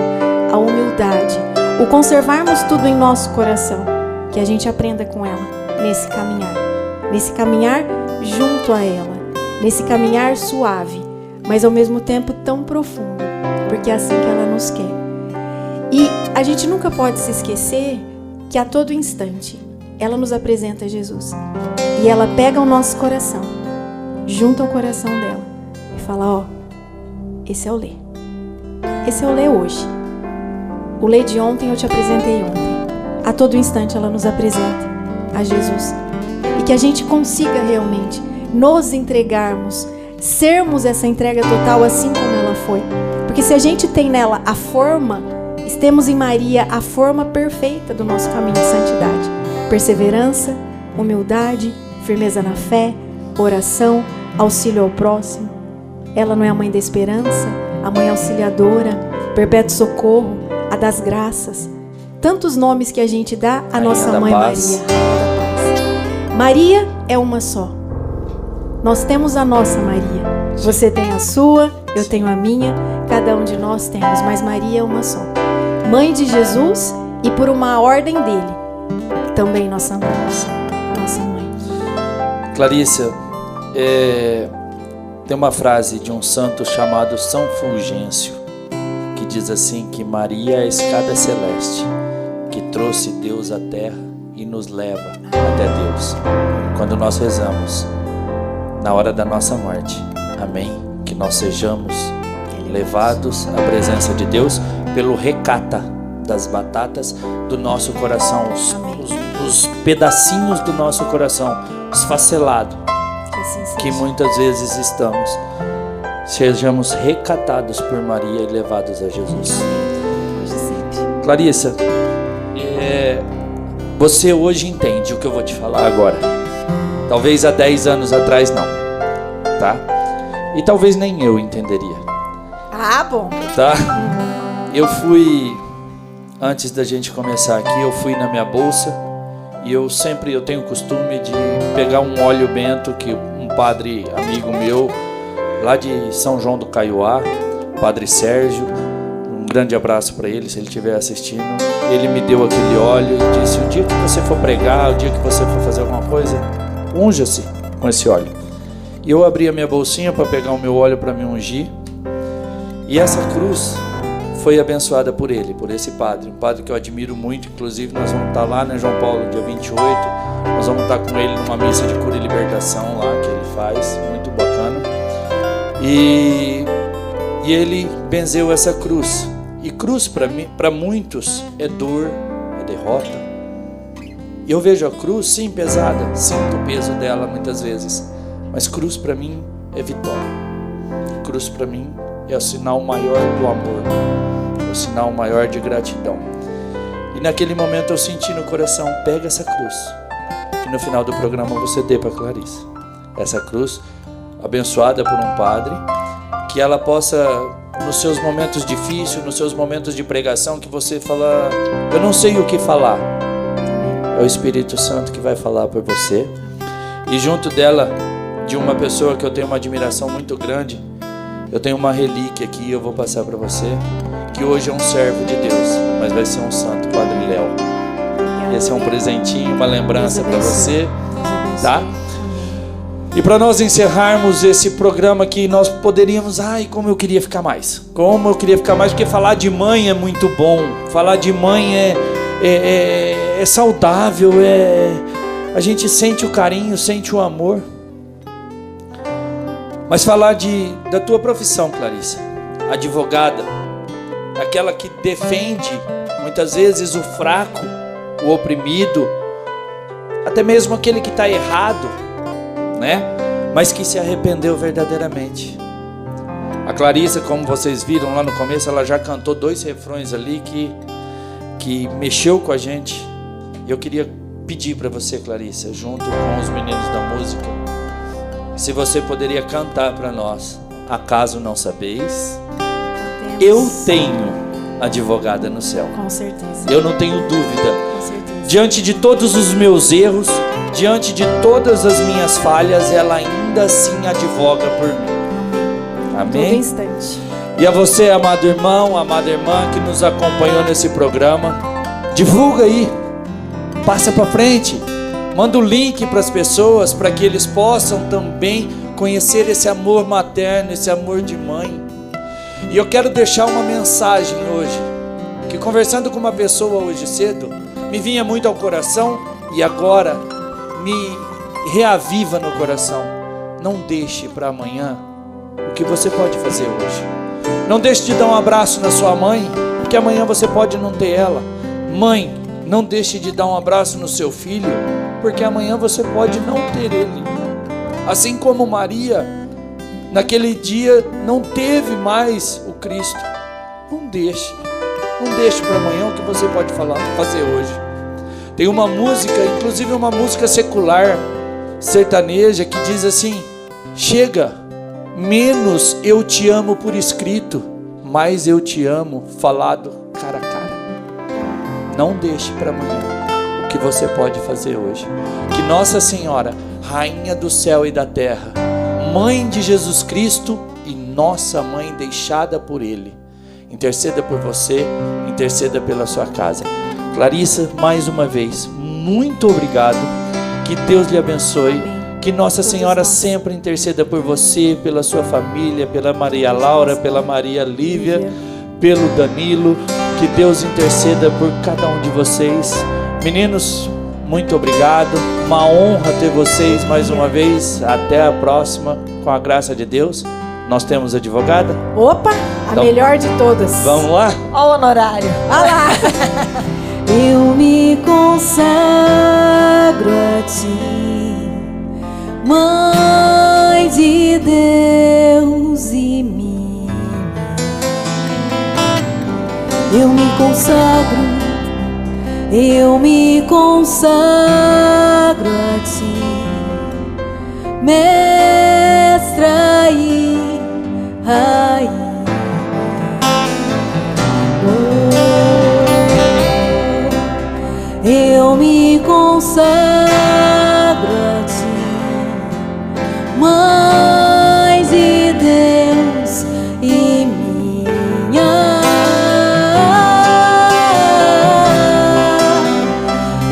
a humildade, o conservarmos tudo em nosso coração, que a gente aprenda com ela nesse caminhar junto a ela, nesse caminhar suave, mas ao mesmo tempo tão profundo, porque é assim que ela nos quer. E a gente nunca pode se esquecer que a todo instante ela nos apresenta Jesus, e ela pega o nosso coração, junto ao coração dela, e fala, ó, esse é o Lê. Esse é o Lê hoje. O Lê de ontem eu te apresentei ontem. A todo instante ela nos apresenta a Jesus. E que a gente consiga realmente nos entregarmos, sermos essa entrega total assim como ela foi. Porque se a gente tem nela a forma, temos em Maria a forma perfeita do nosso caminho de santidade. Perseverança, humildade, firmeza na fé, oração, auxílio ao próximo. Ela não é a mãe da esperança, a mãe auxiliadora, perpétuo socorro, a das graças. Tantos nomes que a gente dá à nossa mãe Maria. Maria é uma só. Nós temos a nossa Maria. Você tem a sua, eu tenho a minha, cada um de nós temos, mas Maria é uma só. Mãe de Jesus e por uma ordem dele, também nossa mãe. Nossa mãe. Clarissa, tem uma frase de um santo chamado São Fulgêncio, que diz assim, que Maria é a escada celeste, que trouxe Deus à terra e nos leva até Deus. Quando nós rezamos, na hora da nossa morte, amém? Que nós sejamos levados à presença de Deus pelo recata das batatas do nosso coração, os pedacinhos do nosso coração esfacelado, que muitas vezes estamos. Sejamos recatados por Maria e levados a Jesus. Clarissa, você hoje entende o que eu vou te falar agora. Talvez há 10 anos atrás não, tá? E talvez nem eu entenderia. Ah, bom. Tá? Eu fui, antes da gente começar aqui, eu fui na minha bolsa e eu tenho o costume de pegar um óleo bento que um padre amigo meu, lá de São João do Caiuá, Padre Sérgio, um grande abraço para ele, se ele estiver assistindo. Ele me deu aquele óleo e disse: o dia que você for pregar, o dia que você for fazer alguma coisa, unja-se com esse óleo. E eu abri a minha bolsinha para pegar o meu óleo para me ungir. E essa cruz foi abençoada por ele, por esse padre, um padre que eu admiro muito. Inclusive nós vamos estar lá, né, João Paulo, dia 28, nós vamos estar com ele numa missa de cura e libertação lá que ele faz, muito bacana. E ele benzeu essa cruz. E cruz para muitos é dor, é derrota. E eu vejo a cruz, sim, pesada, sinto o peso dela muitas vezes, mas cruz para mim é vitória. Cruz para mim é o sinal maior do amor, é o sinal maior de gratidão. E naquele momento eu senti no coração: pega essa cruz, e no final do programa você dê para Clarice essa cruz, abençoada por um padre, que ela possa, nos seus momentos difíceis, nos seus momentos de pregação, que você fala: eu não sei o que falar, é o Espírito Santo que vai falar por você. E junto dela, de uma pessoa que eu tenho uma admiração muito grande, eu tenho uma relíquia aqui, eu vou passar para você, que hoje é um servo de Deus, mas vai ser um santo, Padre Léo. Esse é um presentinho, uma lembrança para você, tá? E para nós encerrarmos esse programa aqui, nós poderíamos... Ai, como eu queria ficar mais. Como eu queria ficar mais, porque falar de mãe é muito bom. Falar de mãe é saudável, a gente sente o carinho, sente o amor. Mas falar da tua profissão, Clarissa, advogada, aquela que defende muitas vezes o fraco, o oprimido, até mesmo aquele que está errado, né? Mas que se arrependeu verdadeiramente. A Clarissa, como vocês viram lá no começo, ela já cantou 2 refrões ali que mexeu com a gente. E eu queria pedir para você, Clarissa, junto com os meninos da música, se você poderia cantar para nós: acaso não sabeis? Eu tenho advogada no céu. Com certeza. Eu não tenho dúvida. Com certeza. Diante de todos os meus erros, diante de todas as minhas falhas, ela ainda assim advoga por mim. Amém? Todo instante. E a você, amado irmão, amada irmã que nos acompanhou nesse programa, divulga aí, passa para frente, manda o link para as pessoas, para que eles possam também conhecer esse amor materno, esse amor de mãe. E eu quero deixar uma mensagem hoje, que conversando com uma pessoa hoje cedo, me vinha muito ao coração e agora me reaviva no coração. Não deixe para amanhã o que você pode fazer hoje. Não deixe de dar um abraço na sua mãe, porque amanhã você pode não ter ela. Mãe, não deixe de dar um abraço no seu filho, porque amanhã você pode não ter ele. Assim como Maria, naquele dia não teve mais o Cristo. Não deixe para amanhã o que você pode fazer hoje. Tem uma música, inclusive uma música secular, sertaneja, que diz assim: chega, menos eu te amo por escrito, mais eu te amo falado cara a cara. Não deixe para amanhã o que você pode fazer hoje. Que Nossa Senhora, Rainha do céu e da terra, Mãe de Jesus Cristo e nossa Mãe deixada por Ele, interceda por você, interceda pela sua casa. Clarissa, mais uma vez, muito obrigado. Que Deus lhe abençoe. Que Nossa Senhora sempre interceda por você, pela sua família, pela Maria Laura, pela Maria Lívia, pelo Danilo. Que Deus interceda por cada um de vocês. Meninos, muito obrigado. Uma honra ter vocês mais uma vez. Até a próxima, com a graça de Deus. Nós temos advogada? Opa, a Então, melhor de todas. Vamos lá? Ó o honorário. Olha lá. Eu me consagro a ti, Mãe de Deus e minha. Eu me consagro a ti, Mestra e Rainha. consagro a ti, Mãe de Deus e minha.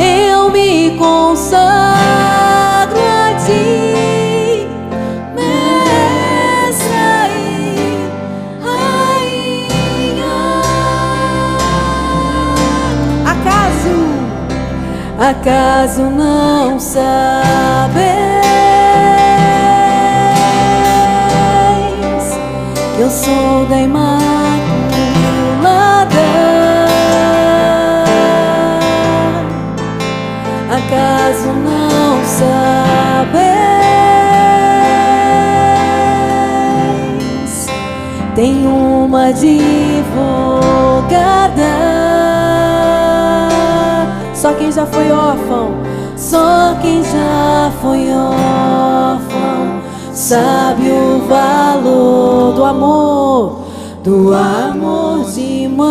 Eu me consagro a ti, mestra e rainha. Acaso não sabeis que eu sou da Imaculada? Acaso não sabeis? Tem uma advogada. Só quem já foi órfão, só quem já foi órfão sabe o valor do amor de mãe.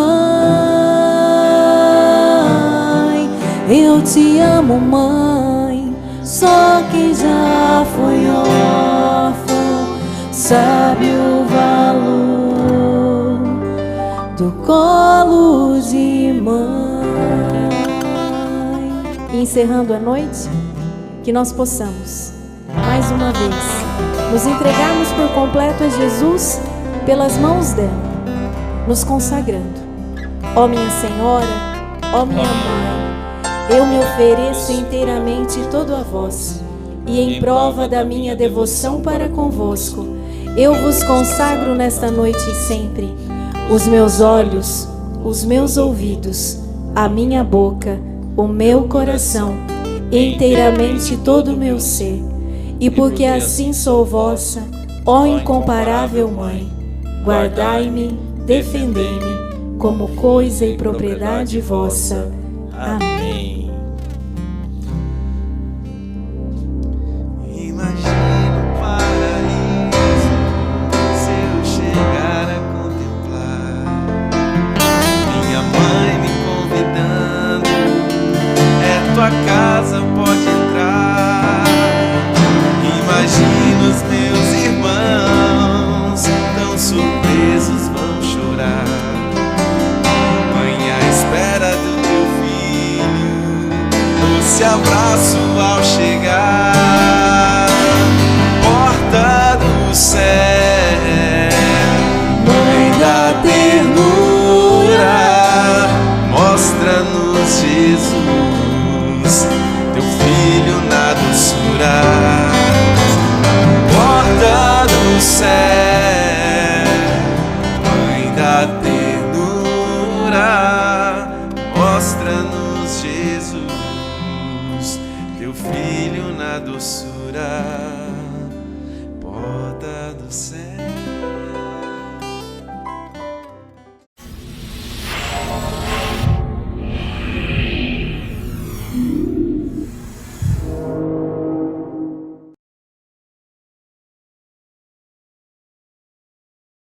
Eu te amo, mãe. Só quem já foi órfão sabe o valor do colo de mãe. E encerrando a noite, que nós possamos, mais uma vez, nos entregarmos por completo a Jesus pelas mãos dela, nos consagrando. Ó minha Senhora, ó minha Mãe, eu me ofereço inteiramente todo a vós, e em prova da minha devoção para convosco, eu vos consagro nesta noite e sempre os meus olhos, os meus ouvidos, a minha boca, o meu coração, inteiramente todo o meu ser. E porque assim sou vossa, ó incomparável Mãe, guardai-me, defendei-me, como coisa e propriedade vossa. Amém. Imagina o paraíso se eu chegar a contemplar minha mãe me convidando. É tua casa, pode entrar. Imagina os meus irmãos tão surpresos, vão chorar. Mãe, à espera do teu filho, doce abraço ao chegar. Porta do céu, Mãe da ternura, mostra-nos Jesus, teu filho na doçura. Porta do céu, Mãe da ternura, mostra-nos Jesus, teu filho na doçura. Porta do céu.